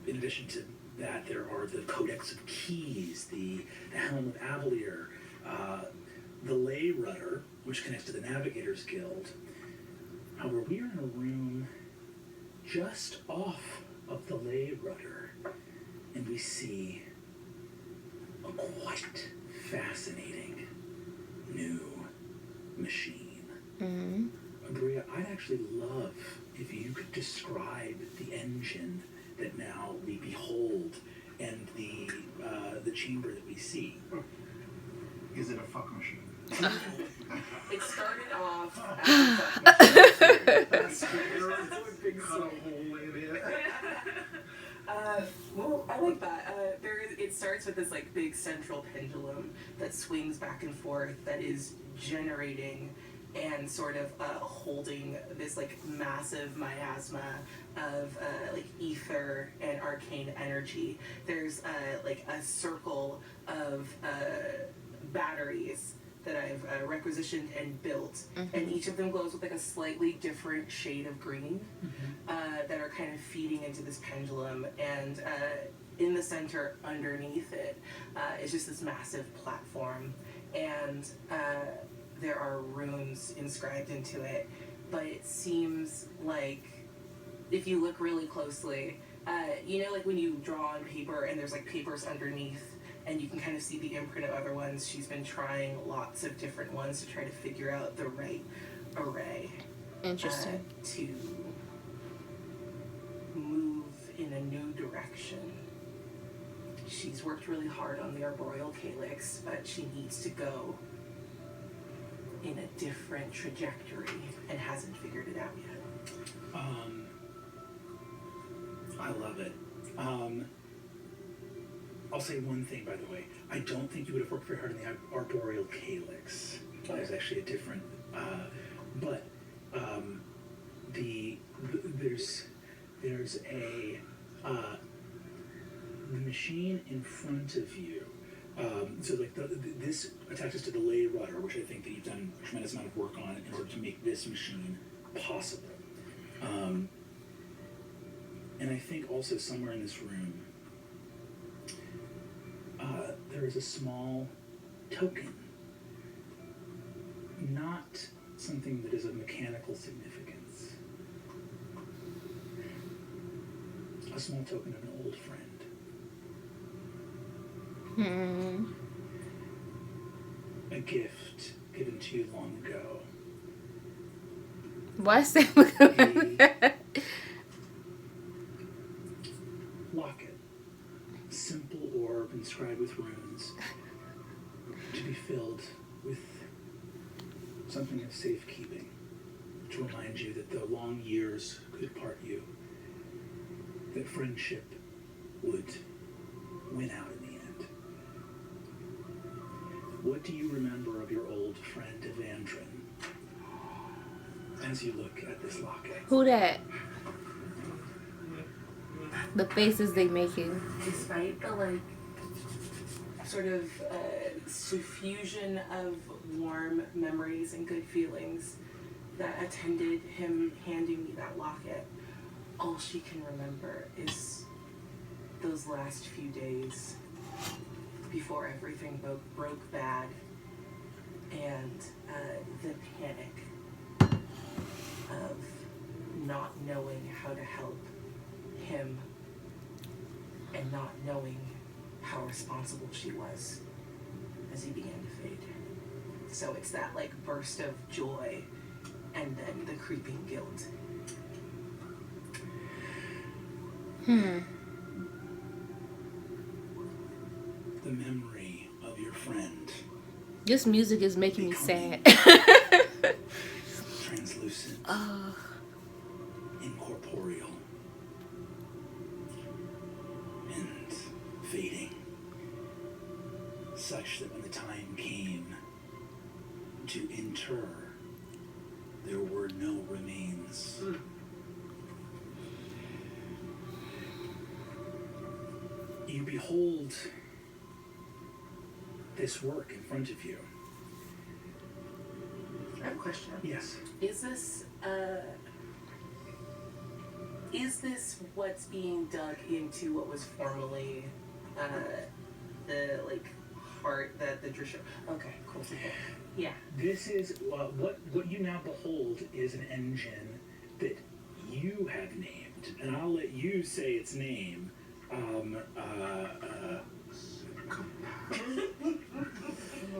S2: in addition to that, there are the Codex of Keys, the Helm of Avalier, the Ley Rudder, which connects to the Navigators Guild. However, we are in a room just off of the Ley Rudder, and we see a quite fascinating new machine.
S1: Mm-hmm.
S2: Bria, I'd actually love if you could describe the engine that now we behold and the chamber that we see.
S5: Is it a fuck machine?
S3: It started off
S5: Cut a hole in it.
S3: well, I like that. It starts with this like big central pendulum that swings back and forth that is generating and sort of holding this like massive miasma of like ether and arcane energy. There's like a circle of batteries that I've requisitioned and built, and each of them glows with like a slightly different shade of green that are kind of feeding into this pendulum. And in the center, underneath it, is just this massive platform, and there are runes inscribed into it. But it seems like, if you look really closely, you know, like when you draw on paper and there's like papers underneath, and you can kind of see the imprint of other ones. She's been trying lots of different ones to try to figure out the right array.
S1: Interesting.
S3: To move in a new direction. She's worked really hard on the arboreal calyx, but she needs to go in a different trajectory and hasn't figured it out yet.
S2: I love it. I'll say one thing, by the way. I don't think you would have worked very hard in the arboreal calyx. There's actually a different, there's a the machine in front of you. So like this attaches to the Ley Rudder, which I think that you've done a tremendous amount of work on in order to make this machine possible. And I think also somewhere in this room, there is a small token, not something that is of mechanical significance. A small token of an old friend. A gift given to you long ago.
S1: Why is that?
S2: Locket. simple orb inscribed with runes to be filled with something of safekeeping, to remind you that the long years could part you, that friendship would win out in the end. What do you remember of your old friend Exandria as you look at this locket?
S1: Who that? The faces they making.
S3: Despite the like sort of suffusion of warm memories and good feelings that attended him handing me that locket, all she can remember is those last few days before everything broke bad, and the panic of not knowing how to help him and not knowing how responsible she was as he began to fade. So it's that like burst of joy and then the creeping guilt.
S2: The memory of your friend,
S1: This music is making me sad.
S2: translucent, incorporeal, and fading, such that when the time came to inter, there were no remains. You behold this work in front of you.
S3: I have a question.
S2: Yes. Is this
S3: what's being dug into what was formerly the like heart that the Drisha? Okay, cool. Yeah.
S2: This is what you now behold is an engine that you have named, and I'll let you say its name.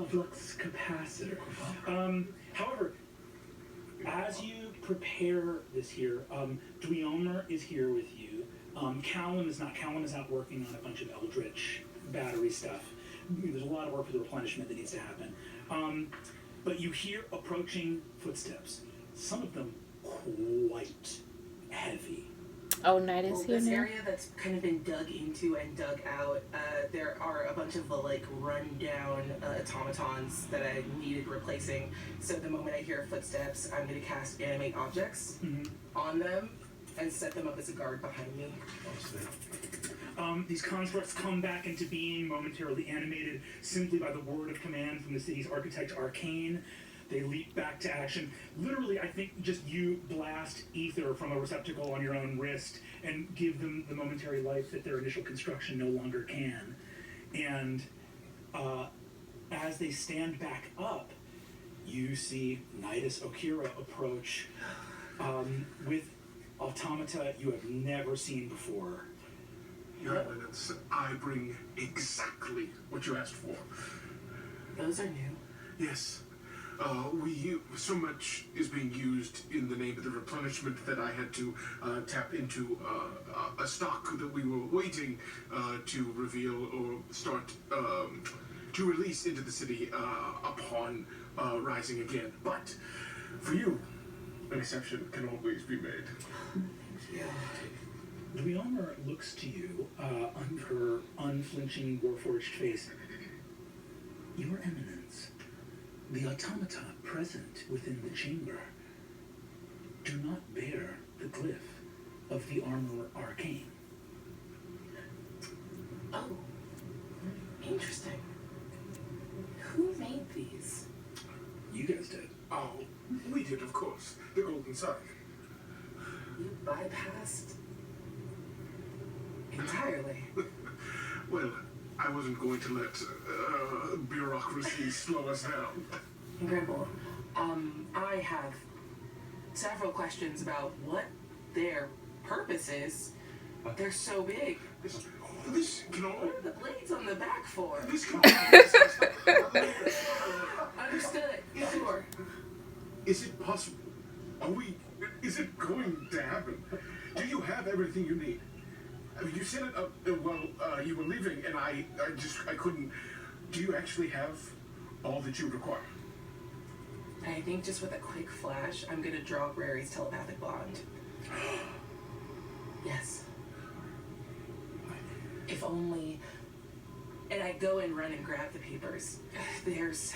S2: Flux capacitor. However, as you prepare this here, Dweomer is here with you. Callum is not. Callum is out working on a bunch of Eldritch battery stuff. There's a lot of work for the replenishment that needs to happen. But you hear approaching footsteps. Some of them quite heavy.
S1: Oh, Night is here
S3: this
S1: now.
S3: area that's kind of been dug into and dug out, there are a bunch of the like run-down automatons that I needed replacing. So the moment I hear footsteps, I'm going to cast Animate Objects on them and set them up as a guard behind me.
S2: These constructs come back into being, momentarily animated simply by the word of command from the city's architect Arcane. They leap back to action. Literally, I think just you blast ether from a receptacle on your own wrist and give them the momentary life that their initial construction no longer can. And as they stand back up, you see Nidus Okira approach with automata you have never seen before.
S6: Your Eminence, I bring exactly what you asked for.
S3: Those are new.
S6: Yes. So much is being used in the name of the replenishment that I had to tap into a stock that we were waiting to reveal or start to release into the city upon rising again. But for you, an exception can always be made.
S3: Yeah.
S2: Dweomer looks to you on her unflinching, warforged face. Your Eminence, the automata present within the chamber do not bear the glyph of the armor Arcane.
S3: Oh, interesting. Who made these?
S2: You guys did.
S6: Oh, we did, of course. The Golden Sun.
S3: You bypassed entirely.
S6: Well, I wasn't going to let bureaucracy slow us down.
S3: Incredible. I have several questions about what their purpose is. They're so big.
S6: This can all...
S3: What are the blades on the back for?
S6: This can all...
S3: Understood. Sure.
S6: Is it possible? Is it going to happen? Do you have everything you need? You said it while you were leaving, and I couldn't. Do you actually have all that you require?
S3: I think just with a quick flash, I'm gonna draw Rary's telepathic bond. Yes. If only. And I go and run and grab the papers. There's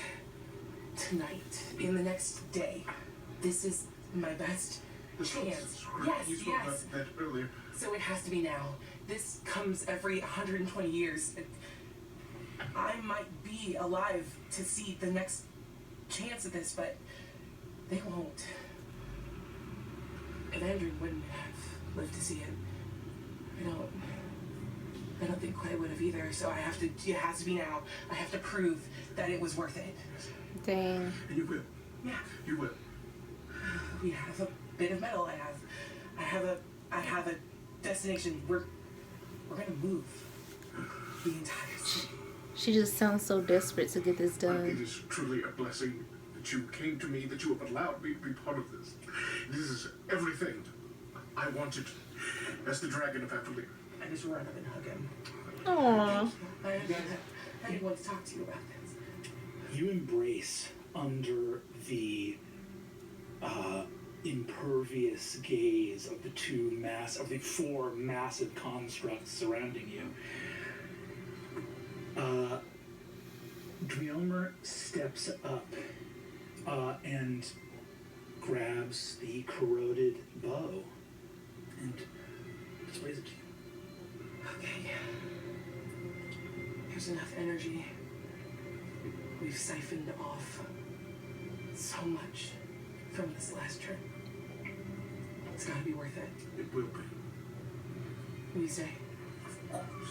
S3: tonight, in the next day. This is my best chance. Yes,
S6: You spoke
S3: yes.
S6: about that earlier.
S3: So it has to be now. This comes every 120 years. I might be alive to see the next chance at this, but they won't. Evandrin wouldn't have lived to see it. I don't think Clay would have either, so it has to be now. I have to prove that it was worth it.
S1: Dang.
S6: And you will.
S3: Yeah.
S6: You will.
S3: We have a bit of metal. I have a destination. We're gonna move the entire city.
S1: She just sounds so desperate to get this
S6: It
S1: done.
S6: is truly a blessing that you came to me, that you have allowed me to be part of this. This is everything I wanted as the Dragon of Avalir.
S3: I just run up and hug him.
S1: Aww.
S3: I want to talk to you about this.
S2: You embrace under the impervious gaze of the four massive constructs surrounding you. Driomer steps up and grabs the corroded bow and displays it to you.
S3: Okay. There's enough energy. We've siphoned off so much from this last trip. It's gotta be worth it.
S6: It will be.
S3: Will you say?
S6: Of course.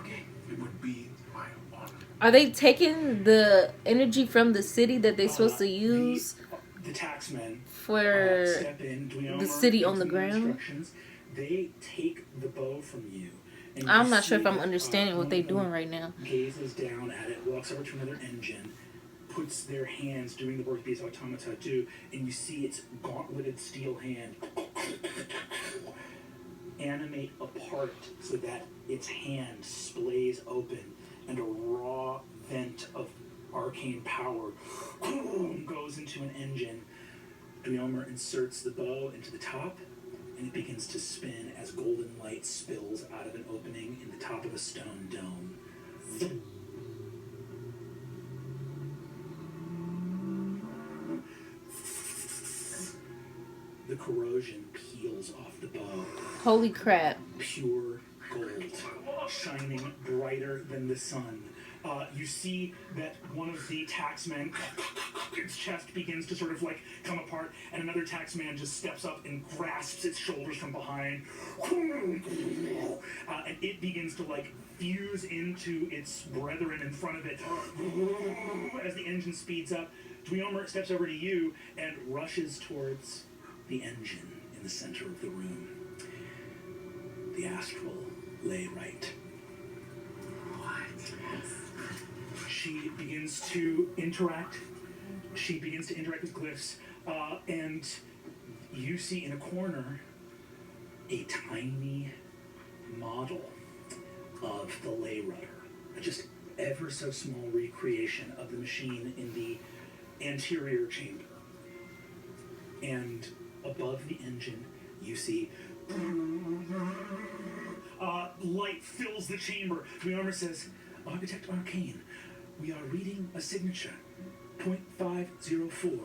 S3: Okay.
S6: It would be my honor.
S1: Are they taking the energy from the city that they're supposed to use
S2: The taxmen
S1: for
S2: step in. Dweomer
S1: the city on
S2: gives
S1: the
S2: them
S1: ground?
S2: instructions. They take the bow from you. And
S1: I'm
S2: you
S1: not sure
S2: see
S1: if I'm
S2: that,
S1: understanding what
S2: one
S1: they're
S2: of them
S1: doing right now.
S2: Gazes down at it, walks over to another engine, puts their hands doing the work these automata do, and you see its gauntleted steel hand animate apart so that its hand splays open and a raw vent of arcane power goes into an engine. Dweomer inserts the bow into the top, and it begins to spin as golden light spills out of an opening in the top of a stone dome. The corrosion peels off the bow.
S1: Holy crap.
S2: Pure gold, shining brighter than the sun. You see that one of the taxmen, its chest begins to sort of like come apart, and another taxman just steps up and grasps its shoulders from behind, and it begins to like fuse into its brethren in front of it. As the engine speeds up, Dweomer steps over to you and rushes towards the engine in the center of the room. The astral lay right. She begins to interact. She begins to interact with glyphs, and you see in a corner a tiny model of the lay rudder, just ever so small recreation of the machine in the anterior chamber. And above the engine, you see light fills the chamber. Dweomer says, Architect Arcane, we are reading a signature. 0.504,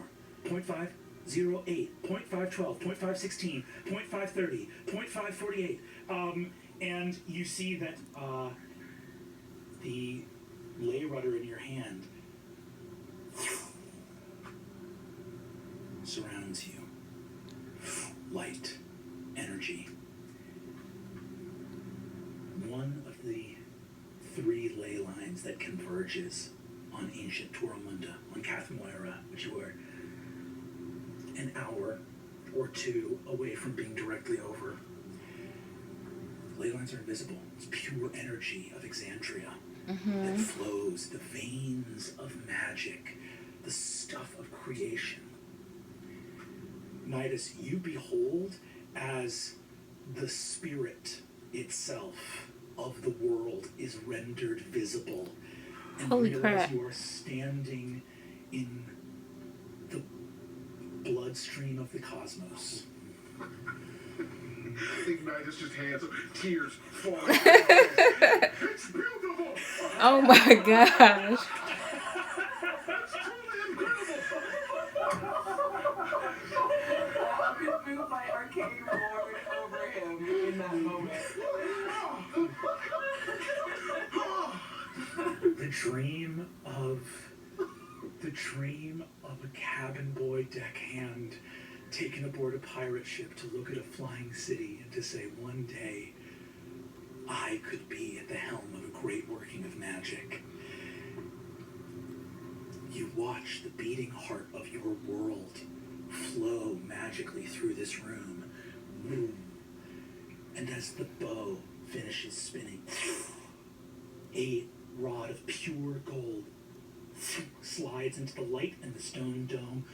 S2: 0.508, 0.512, 0.516, 0.530, 0.548. And you see that the lay rudder in your hand surrounds you. Light, energy. One of the three ley lines that converges on ancient Toromunda, on Kathmoira, which you were an hour or two away from being directly over. Ley lines are invisible. It's pure energy of Exandria that flows, the veins of magic, the stuff of creation. Nidus, you behold as the spirit itself of the world is rendered visible, and
S1: Holy
S2: realize
S1: crap.
S2: you are standing in the bloodstream of the cosmos.
S6: Ignite just hands, tears falling. It's beautiful.
S1: Oh my gosh.
S6: It's truly incredible.
S3: I could move my arcane board over him in that moment.
S2: The dream of a cabin boy deckhand taken aboard a pirate ship to look at a flying city and to say, one day I could be at the helm of a great working of magic. You watch the beating heart of your world flow magically through this room. And as the bow finishes spinning, a rod of pure gold slides into the light, and the stone dome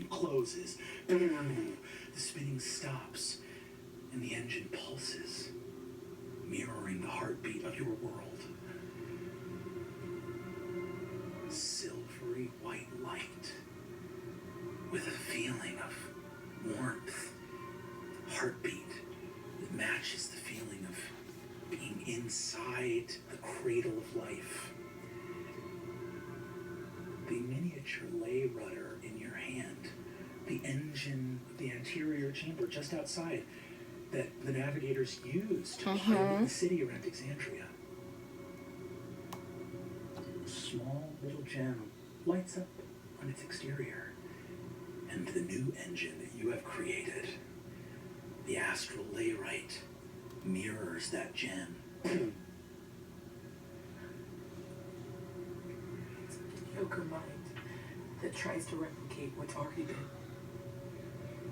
S2: closes. The spinning stops, and the engine pulses, mirroring the heartbeat of your world. Silvery white light with a feeling of warmth, heartbeat that matches the feeling of being inside the cradle of life. The miniature lay rudder in your hand, the engine of the anterior chamber just outside that the navigators used to pilot the city around Exandria. A small little gem lights up on its exterior, and the new engine that you have created, the astral layrite, mirrors that gem.
S3: Mediocre mind that tries to replicate what's already been.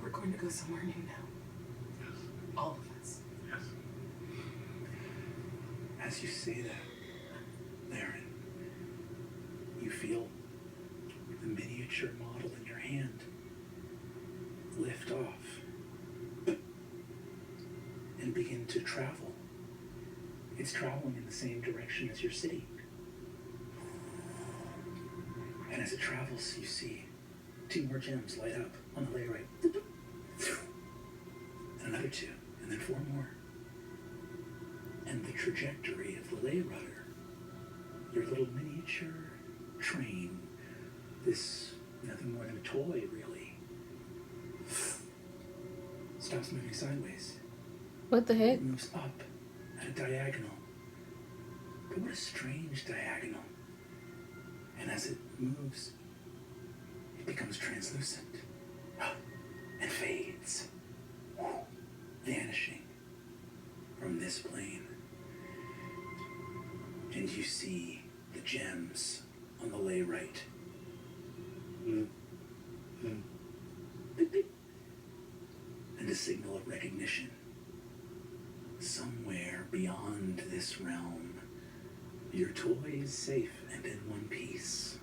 S3: We're going to go somewhere new now.
S6: Yes.
S3: All of us.
S6: Yes.
S2: As you say that, Laren, you feel the miniature model in your hand lift off and begin to travel. It's traveling in the same direction as your city. And as it travels, you see 2 more gems light up on the layrite. And another 2, and then 4 more. And the trajectory of the lay rudder, your little miniature train, this nothing more than a toy, really, stops moving sideways.
S1: What the heck?
S2: It moves up at a diagonal. But what a strange diagonal. And as it moves, it becomes translucent and fades, vanishing from this plane. And you see the gems on the layrite. Beep, beep. And a signal of recognition. Somewhere beyond this realm, your toy is safe and in one piece.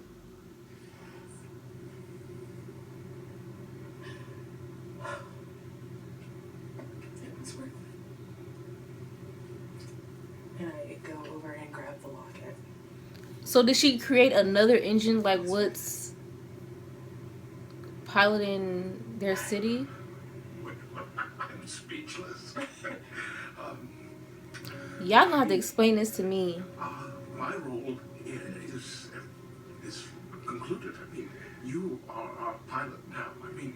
S3: It was worth it. And I go over and grab the locket.
S1: So did she create another engine like what's piloting their city?
S6: I'm speechless.
S1: Y'all gonna have to explain this to me.
S6: My role is concluded. I mean, you are our pilot now. I mean,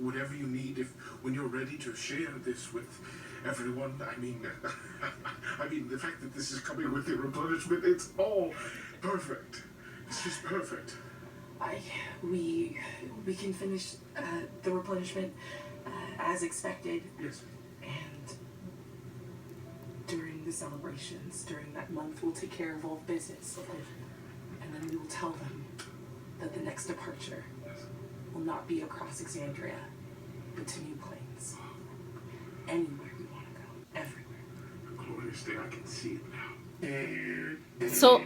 S6: whatever you need, when you're ready to share this with everyone, I mean, the fact that this is coming with the replenishment, it's all perfect. It's just perfect.
S3: We can finish the replenishment as expected.
S6: Yes.
S3: And during the celebrations, during that month, we'll take care of all business. And then we will tell them that the next departure will not be across Exandria, but to new planes. Anywhere we want to go. Everywhere.
S6: A glorious day. I can see it now.
S1: So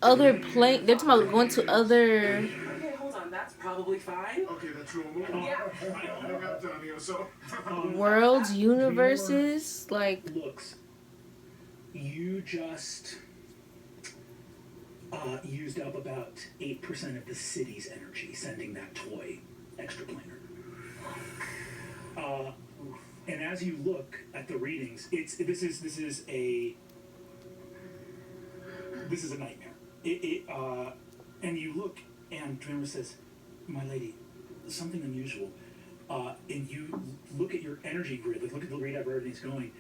S1: other plane, they're talking about going to other.
S3: Okay, hold on. That's probably probably fine.
S6: Okay, that's normal.
S3: Yeah.
S6: I only got down here, so.
S1: Worlds, universes, like
S2: Looks. You just used up about 8% of the city's energy sending that toy extraplanar. And as you look at the readings, this is a nightmare. And you look, and Dreamer says, "My lady, something unusual." And you look at your energy grid, like look at the readout where everything's going.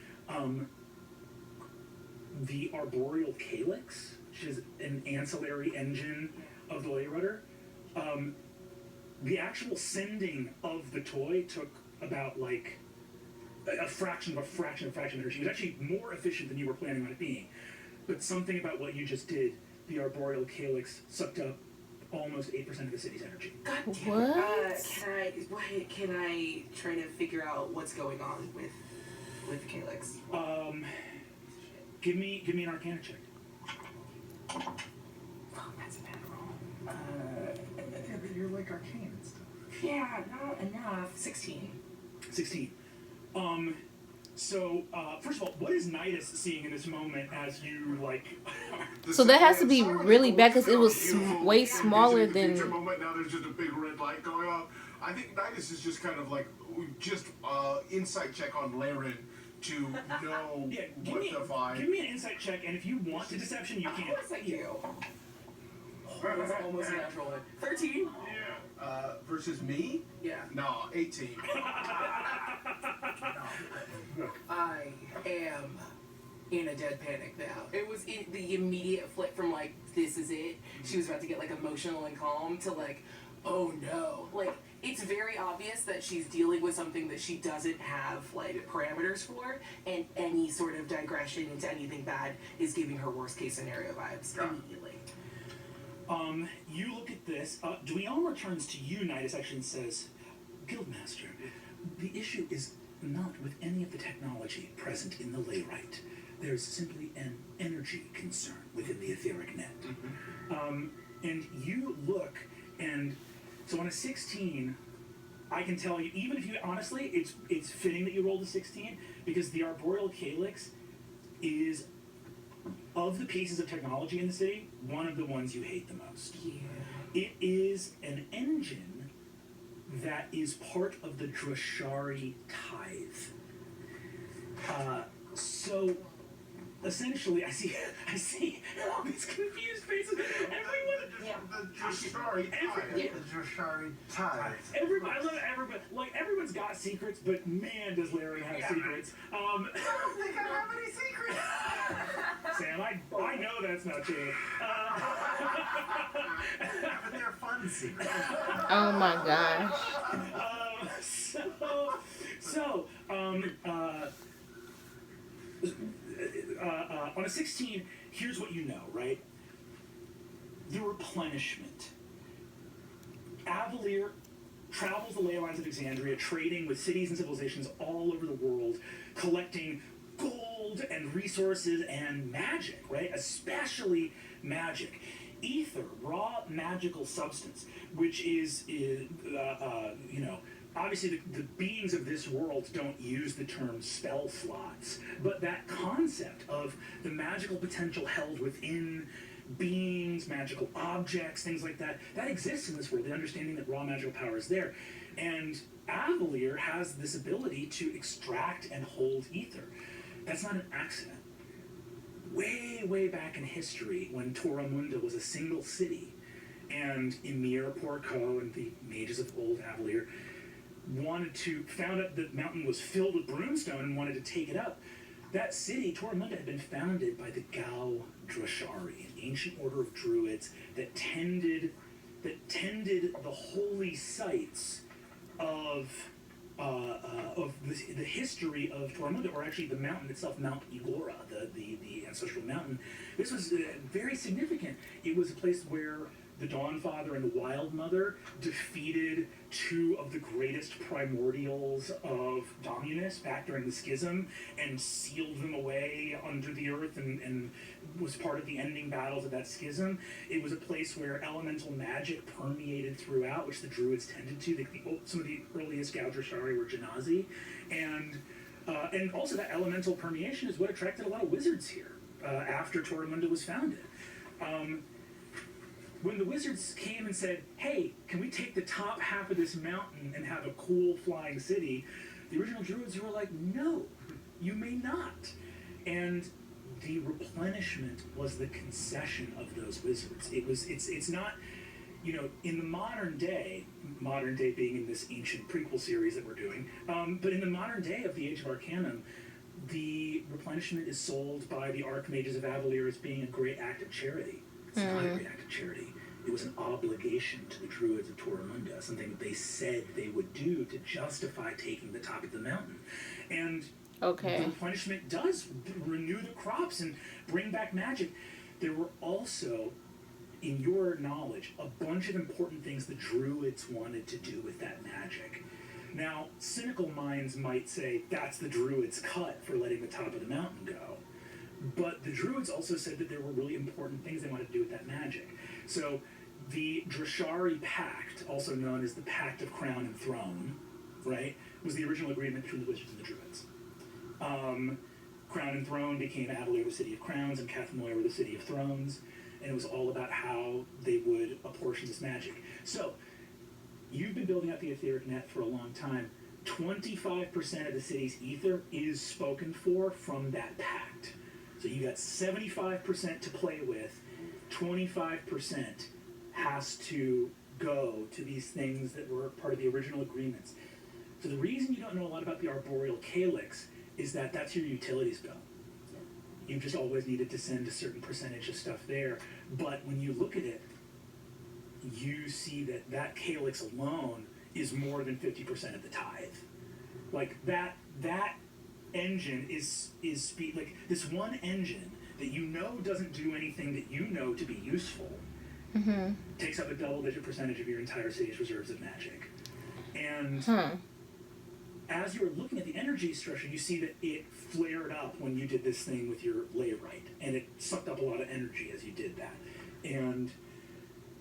S2: The arboreal calyx, which is an ancillary engine of the ley rudder, the actual sending of the toy took about like a fraction of energy. It was actually more efficient than you were planning on it being. But something about what you just did, the arboreal calyx sucked up almost 8% of the city's energy.
S3: God damn.
S1: What?
S3: Can I try to figure out what's going on with the calyx?
S2: Give me an Arcana check.
S3: Oh, that's a bad roll.
S5: Yeah, but you're like arcane and stuff.
S3: Yeah, not enough. 16.
S2: 16. So, first of all, what is Nidus seeing in this moment as you, like...
S1: So that has to be really bad because it was way smaller than...
S6: Moment. Now there's just a big red light going off. I think Nidus is just kind of like, just insight check on Laren to know what the vibe...
S2: Give me an insight check, and if you want to deception, you can.
S3: Of course I do. Oh, that's almost a natural one. 13?
S6: Versus me?
S3: Yeah.
S6: No, 18.
S3: I am in a dead panic now. It was the immediate flip from like, this is it. She was about to get like emotional and calm to like, oh no. Like, it's very obvious that she's dealing with something that she doesn't have like parameters for, and any sort of digression into anything bad is giving her worst case scenario vibes immediately.
S2: You look at this. Dweon returns to you, Nidus, actually, and says, Guildmaster, the issue is not with any of the technology present in the Layrite. There's simply an energy concern within the etheric net. And you look, and so on a 16, I can tell you, even if you, honestly, it's fitting that you rolled a 16, because the arboreal calyx is, of the pieces of technology in the city, one of the ones you hate the most.
S3: Yeah.
S2: It is an engine that is part of the Drashari tithe. So essentially, I see all these confused faces. Everyone,
S6: The Drashari tithe.
S5: The Drashari tithe.
S2: everybody, I love everybody. Like everyone's got secrets, but man, does Larry have secrets.
S5: I don't think I have any secrets.
S2: Sam, I know that's not true.
S5: But they're fun secrets.
S1: Oh my gosh.
S2: On a 16, here's what you know, right? The replenishment. Avalier travels the ley lines of Exandria, trading with cities and civilizations all over the world, collecting gold and resources and magic, right? Especially magic. Ether, raw magical substance, which is obviously the beings of this world don't use the term spell slots, but that concept of the magical potential held within beings, magical objects, things like that, that exists in this world, the understanding that raw magical power is there. And Avalier has this ability to extract and hold ether. That's not an accident. Way back in history, when Toramunda was a single city, and Emir, Porco, and the mages of old Avalier found out that the mountain was filled with broomstone and wanted to take it up. That city, Toramunda, had been founded by the Gau Drashari, an ancient order of druids that tended the holy sites of the history of Toramunda, or actually the mountain itself, Mount Igora, the ancestral mountain. This was very significant. It was a place where the Dawnfather and the Wild Mother defeated two of the greatest primordials of Dominus back during the Schism and sealed them away under the earth and was part of the ending battles of that schism. It was a place where elemental magic permeated throughout, which the Druids tended to. Some of the earliest Gaudrashari were Genasi. And also that elemental permeation is what attracted a lot of wizards here after Torremunda was founded. When the wizards came and said, hey, can we take the top half of this mountain and have a cool flying city, the original Druids were like, no, you may not. And the replenishment was the concession of those wizards. It's not, in the modern day being in this ancient prequel series that we're doing, but in the modern day of the Age of Arcanum, the replenishment is sold by the Archmages of Avalier as being a great act of charity. It's not a great act of charity. It was an obligation to the Druids of Torremunda, something that they said they would do to justify taking the top of the mountain. And the replenishment does renew the crops and bring back magic. There were also, in your knowledge, a bunch of important things the Druids wanted to do with that magic. Now, cynical minds might say that's the Druids' cut for letting the top of the mountain go. But the Druids also said that there were really important things they wanted to do with that magic. So the Drashari Pact, also known as the Pact of Crown and Throne, right, was the original agreement between the Wizards and the Druids. Crown and Throne became Avalier, the City of Crowns, and Cathamoir, the City of Thrones, and it was all about how they would apportion this magic. So, you've been building up the etheric net for a long time. 25% of the city's ether is spoken for from that pact. So you got 75% to play with, 25% has to go to these things that were part of the original agreements. So the reason you don't know a lot about the Arboreal Calyx is that that's your utilities bill. You've just always needed to send a certain percentage of stuff there. But when you look at it, you see that that calyx alone is more than 50% of the tithe. Like that engine is like this one engine that doesn't do anything that to be useful, takes up a double-digit percentage of your entire city's reserves of magic. And as you're looking at the energy structure, you see that it flared up when you did this thing with your Layrite, and it sucked up a lot of energy as you did that. And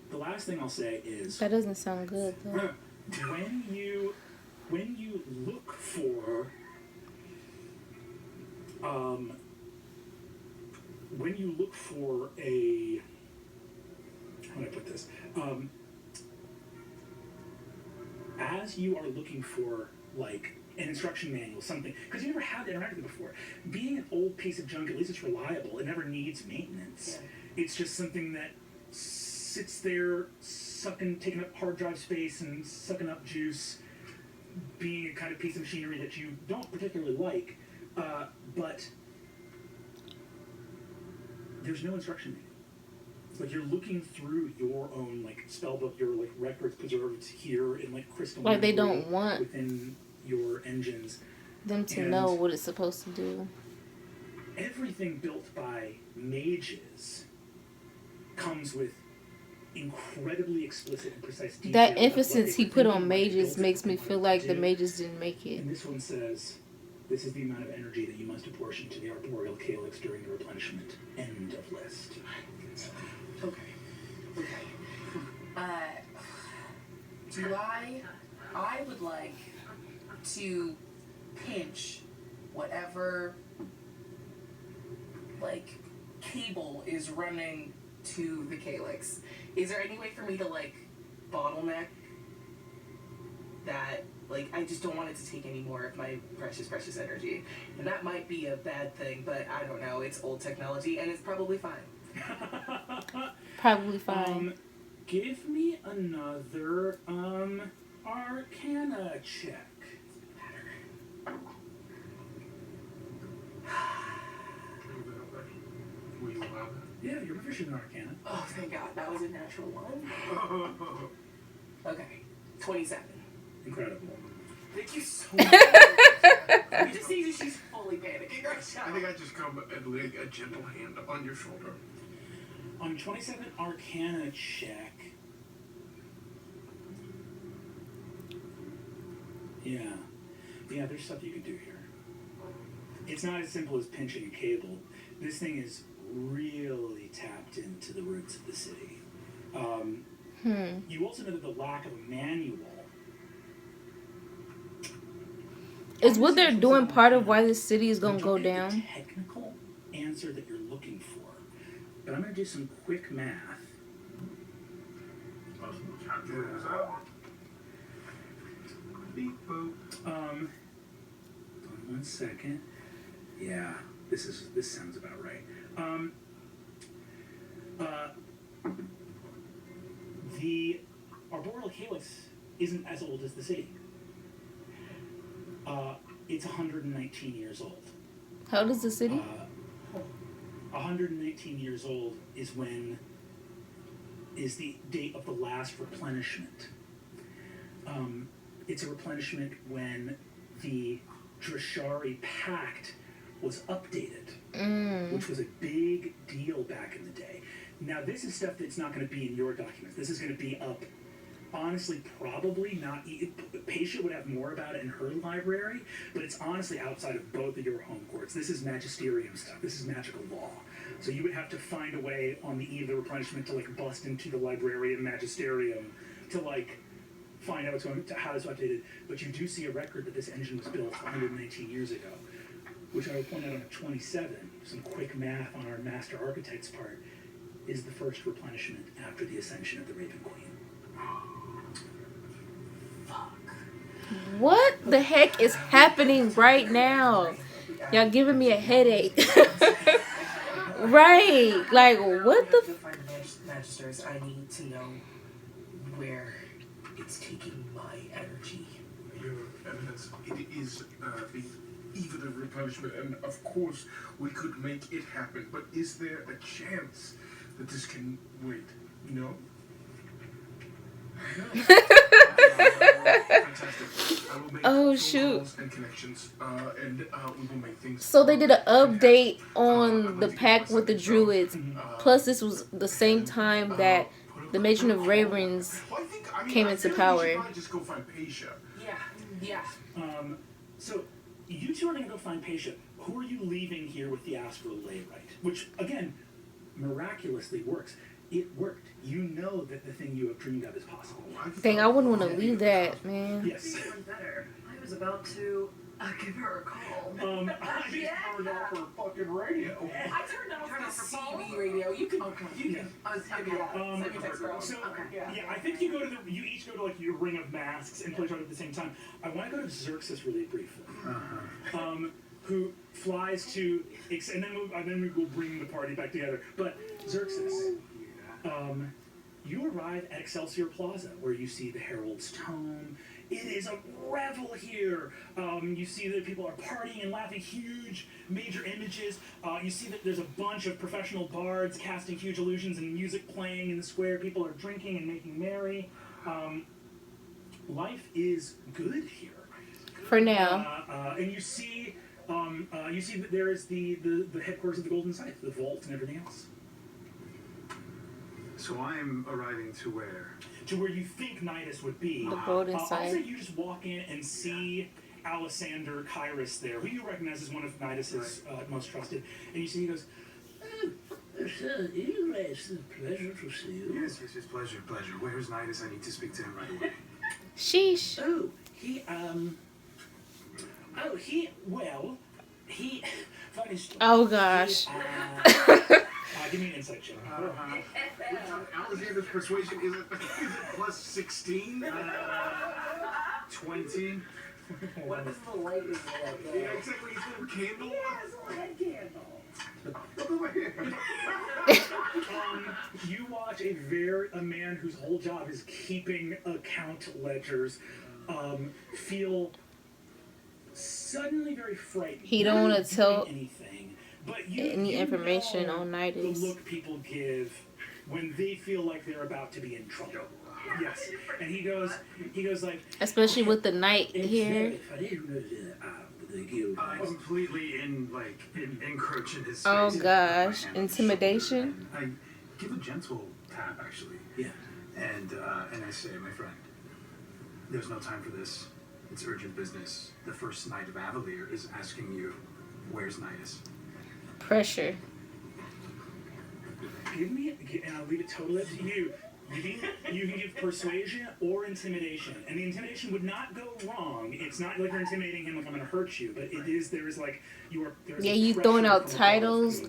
S2: the last thing I'll say is
S1: that doesn't sound good, though.
S2: When you look for a, how do I put this? As you are looking for like an instruction manual, something, because you never had to interact with it before. Being an old piece of junk, at least it's reliable. It never needs maintenance. Yeah. It's just something that sits there, taking up hard drive space and sucking up juice, being a kind of piece of machinery that you don't particularly like, but there's no instruction manual. Like you're looking through your own like spell book, your like records preserved here in like crystal.
S1: Like they don't want
S2: within your engines
S1: them to know what it's supposed to do.
S2: Everything built by mages comes with incredibly explicit and precise detail.
S1: That emphasis he put on mages makes me feel like the mages didn't make it.
S2: And this one says, this is the amount of energy that you must apportion to the Arboreal Calyx during the replenishment. End of list.
S3: Okay. I would like to pinch whatever, like, cable is running to the calyx. Is there any way for me to, like, bottleneck that? Like, I just don't want it to take any more of my precious energy. And that might be a bad thing, but I don't know. It's old technology, and it's probably fine.
S1: Probably fine.
S2: Give me another, Arcana check.
S6: Will you allow that?
S2: Yeah, you're proficient in Arcana.
S3: Oh, thank God. That was a natural one. Okay. 27.
S2: Incredible.
S3: Thank you so much. You just see that she's fully panicking right now.
S6: I think I just come and lay a gentle hand on your shoulder.
S2: On 27 Arcana check, Yeah. Yeah, there's stuff you can do here. It's not as simple as pinching a cable. This thing is really tapped into the roots of the city. You also know that the lack of a manual
S1: Is what they're doing part of why this city is gonna go
S2: the
S1: down?
S2: technical answer that you're looking for. But I'm gonna do some quick math.
S6: Beep boop.
S2: Hold on 1 second. Yeah, this sounds about right. The arboreal calyx isn't as old as the city. It's 119 years old.
S1: How old is the city?
S2: 119 years old is the date of the last replenishment. It's a replenishment when the Drashari Pact was updated, which was a big deal back in the day. Now, this is stuff that's not going to be in your documents. This is going to be up, honestly, probably not. Paisha would have more about it in her library, but it's honestly outside of both of your home courts. This is magisterium stuff. This is magical law. So you would have to find a way on the eve of the replenishment to like bust into the librarian magisterium to like find out how it's updated. But you do see a record that this engine was built 119 years ago, which I will point out on a 27. Some quick math on our master architect's part is the first replenishment after the ascension of the Raven Queen.
S1: What the heck is happening right now? Y'all giving me a headache. Right. Like, what the
S3: To find the magisters, I need to know where it's taking my energy.
S6: Your Eminence, it is the eve of the replenishment, and of course we could make it happen, but is there a chance that this can wait? No? Fantastic. I will make
S1: Oh,
S6: phone
S1: shoot.
S6: calls and connections, and we will make things.
S1: So they did an update on the pact with the druids. Plus, this was the same time that the Matron of Ravens came into power.
S6: We should probably just go find Paisha.
S3: Yeah.
S2: So you two are going to go find Paisha. Who are you leaving here with the astral layrite? Which, again, miraculously works. It worked. You know that the thing you have dreamed of is possible.
S1: Dang, I wouldn't want to leave that, man.
S2: Yes.
S7: Even better. I was about to give her a call.
S2: I just turned off her fucking radio.
S3: I turned off the CB radio. You can. Send me text, girl.
S2: So yeah, I think you each go to like your ring of masks and play at the same time. I want to go to Xerxes really briefly. Who flies to, and then we will bring the party back together. But Xerxes, you arrive at Excelsior Plaza, where you see the Herald's Tome. It is a revel here. You see that people are partying and laughing, huge major images. You see that there's a bunch of professional bards casting huge illusions and music playing in the square. People are drinking and making merry. Life is good here.
S1: For now.
S2: And you see that there is the headquarters of the Golden Scythe, the vault and everything else.
S8: So I'm arriving to where?
S2: To where you think Nidus would be.
S1: The Golden
S2: I'll
S1: Scythe.
S2: say you just walk in and see Alessander Kyrus there, who you recognize as one of Nidus's most trusted. And you see he goes,
S9: Sir, it's a pleasure to see you.
S8: Yes, pleasure. Where's Nidus? I need to speak to him right away.
S1: Sheesh.
S2: oh, funny story.
S1: Oh, gosh.
S2: Give me an insight check.
S6: Alexander's persuasion is it plus 16?
S8: 20.
S3: What if the light is like
S6: Yeah, exactly. He's got a candle.
S3: it's a head candle.
S6: Look over here.
S2: You watch a man whose whole job is keeping account ledgers feel suddenly very frightened.
S1: He don't want to tell
S2: anything, but
S1: any information
S2: know
S1: on Nidus.
S2: The look people give when they feel like they're about to be in trouble. Yes, and he goes like,
S1: Especially with the night here.
S8: Completely encroach in his space.
S1: Oh, gosh. Intimidation?
S8: I give a gentle tap, actually.
S2: Yeah.
S8: And I say, my friend, there's no time for this. It's urgent business. The first knight of Avalier is asking you, where's Nidus?
S1: Pressure.
S2: Give me, and I'll leave it totally up to you. You can give persuasion or intimidation, and the intimidation would not go wrong. It's not like you're intimidating him like I'm going to hurt you, but it is. There is like you are. There's
S1: You throwing out titles,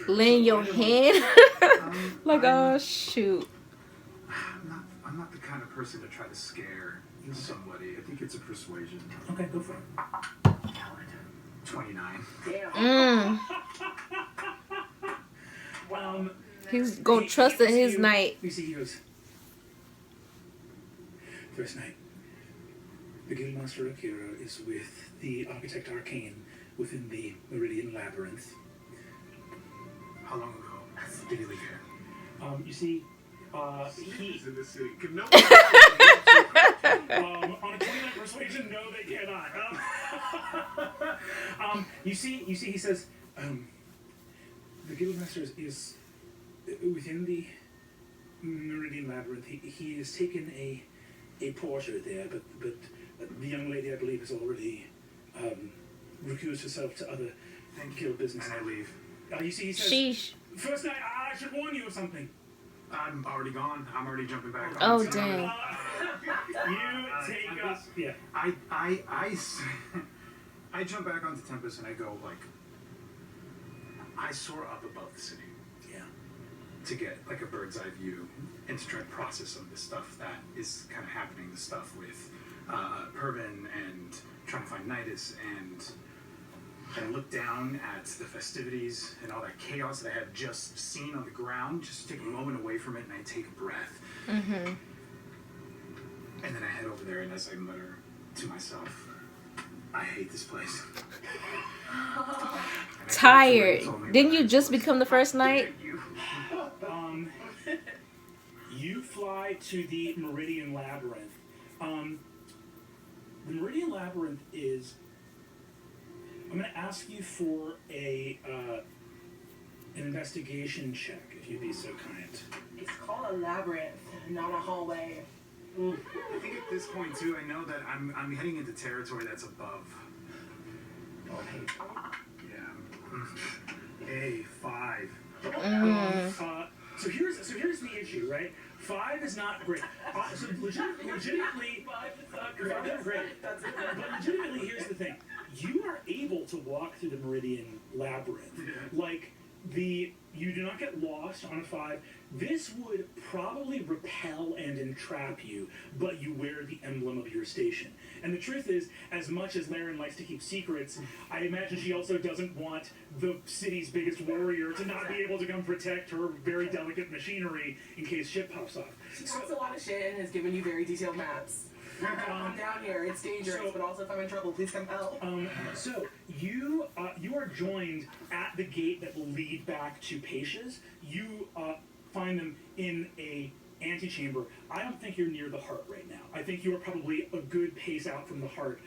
S1: laying your hand. Like, oh shoot.
S8: I'm not the kind of person to try to scare somebody. I think it's a persuasion.
S2: Okay, go for it.
S8: 29.
S3: Damn.
S1: He's gonna trust in his knight.
S2: You see, he goes. First night, the Guildmaster Akira is with the Architect Arcane within the Meridian Labyrinth.
S8: How long ago did he leave here?
S2: You see,
S6: He's in the city. Can no
S2: on a 29 persuasion, no, they cannot. You see, he says, the Guildmaster is within the Meridian Labyrinth. He has taken a portrait there, but the young lady, I believe, has already recused herself to other guild business.
S8: And I leave.
S2: You see, he says,
S1: Sheesh.
S2: first night, I should warn you of something.
S8: I'm already gone. I'm already jumping back.
S1: Oh dang.
S2: You take us. Yeah.
S8: I jump back onto Tempest and I go like, I soar up above the city.
S2: Yeah.
S8: To get like a bird's eye view and to try to process some of the stuff that is kind of happening. The stuff with Pervin and trying to find Nidus and look down at the festivities and all that chaos that I had just seen on the ground. Just take a moment away from it and I take a breath.
S1: Mm-hmm.
S8: And then I head over there and as I mutter to myself, I hate this place.
S1: Tired. Didn't you just become the first knight?
S2: You fly to the Meridian Labyrinth. The Meridian Labyrinth is. I'm going to ask you for an investigation check, if you'd be so kind.
S3: It's called a labyrinth, not a hallway.
S8: I think at this point too, I know that I'm heading into territory that's above.
S2: Oh, hey.
S8: Yeah. Hey, 5.
S2: So here's the issue, right? 5 is not great. So legitimately, 5 is great. But legitimately, here's the thing: you are able to walk through the Meridian Labyrinth. Like you do not get lost on a 5. This would probably repel and entrap you, but you wear the emblem of your station. And the truth is, as much as Laren likes to keep secrets, I imagine she also doesn't want the city's biggest warrior to not be able to come protect her very delicate machinery in case shit pops off.
S3: She talks a lot of shit and has given you very detailed maps. I'm down here. It's dangerous, but also if I'm in trouble, please come help.
S2: So you are joined at the gate that will lead back to Pacia's. You find them in a antechamber. I don't think you're near the heart right now. I think you are probably a good pace out from the heart.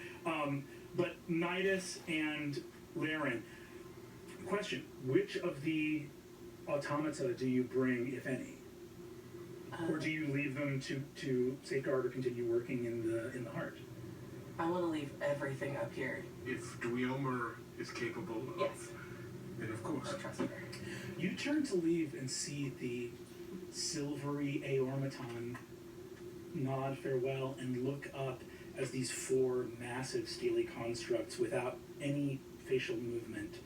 S2: But Nidus and Laren, question: which of the automata do you bring, if any? Or do you leave them to safeguard or continue working in the heart?
S3: I want to leave everything up here.
S6: If Dweomer is capable of...
S3: Yes.
S6: Then of course.
S3: I trust her.
S2: You turn to leave and see the silvery Aormaton nod farewell and look up as these 4 massive steely constructs without any facial movement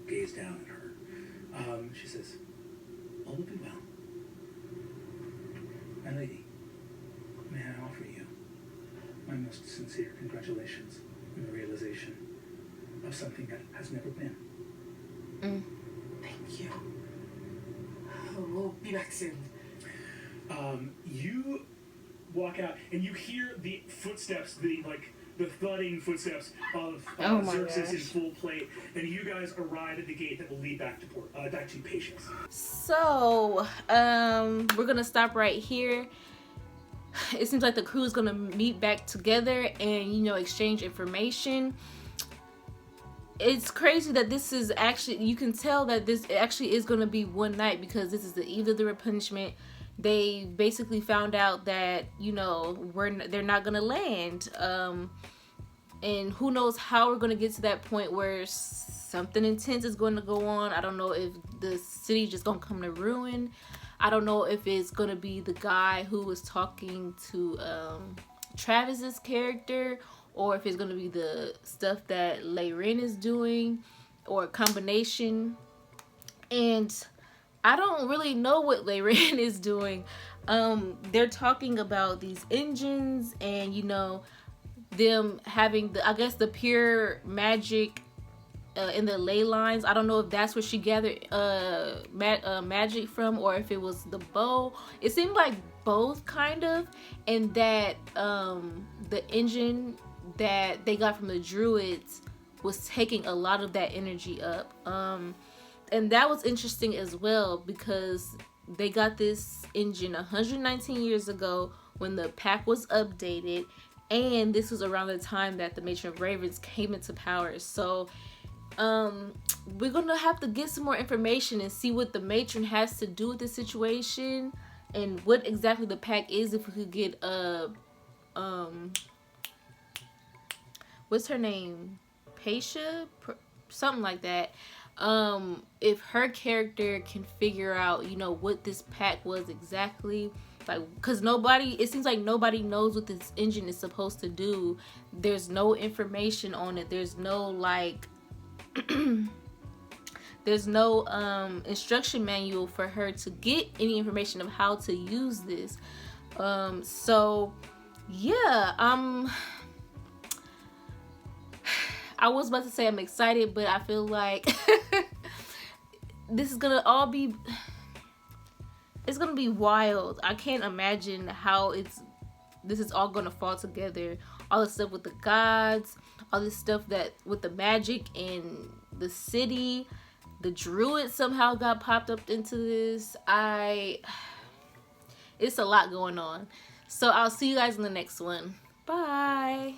S2: gaze down at her. She says, "All will be well. My lady, may I offer you my most sincere congratulations on the realization of something that has never been."
S3: Thank you. We'll be back soon.
S2: You walk out and you hear the footsteps, the thudding footsteps of Xerxes in full plate, and you guys arrive at the gate that will lead back to Patience.
S1: So, we're gonna stop right here. It seems like the crew is gonna meet back together and exchange information. It's crazy that this is actually, you can tell that this actually is gonna be one night because this is the eve of the replenishment. They basically found out that they're not gonna land. And who knows how we're going to get to that point where something intense is going to go on. I don't know if the city just going to come to ruin. I don't know if it's going to be the guy who was talking to Travis's character, or if it's going to be the stuff that Layrin is doing, or a combination. And I don't really know what Layrin is doing. They're talking about these engines and, you know, them having the, I guess, the pure magic in the ley lines. I don't know if that's where she gathered magic from, or if it was the bow. It seemed like both, kind of, and that the engine that they got from the druids was taking a lot of that energy up. And that was interesting as well, because they got this engine 119 years ago when the pack was updated, and this was around the time that the Matron of Ravens came into power. So we're gonna have to get some more information and see what the Matron has to do with the situation, and what exactly the pack is. If we could get what's her name, Paisha, something like that. If her character can figure out, you know, what this pack was exactly, like, because it seems like nobody knows what this engine is supposed to do. There's no information on it. There's no, like, there's no instruction manual for her to get any information of how to use this. So yeah, I was about to say I'm excited, but I feel like this is gonna all be, it's gonna be wild. I can't imagine how this is all gonna fall together. All the stuff with the gods, all this stuff that with the magic in the city, the druid somehow got popped up into this. It's a lot going on. So I'll see you guys in the next one. Bye.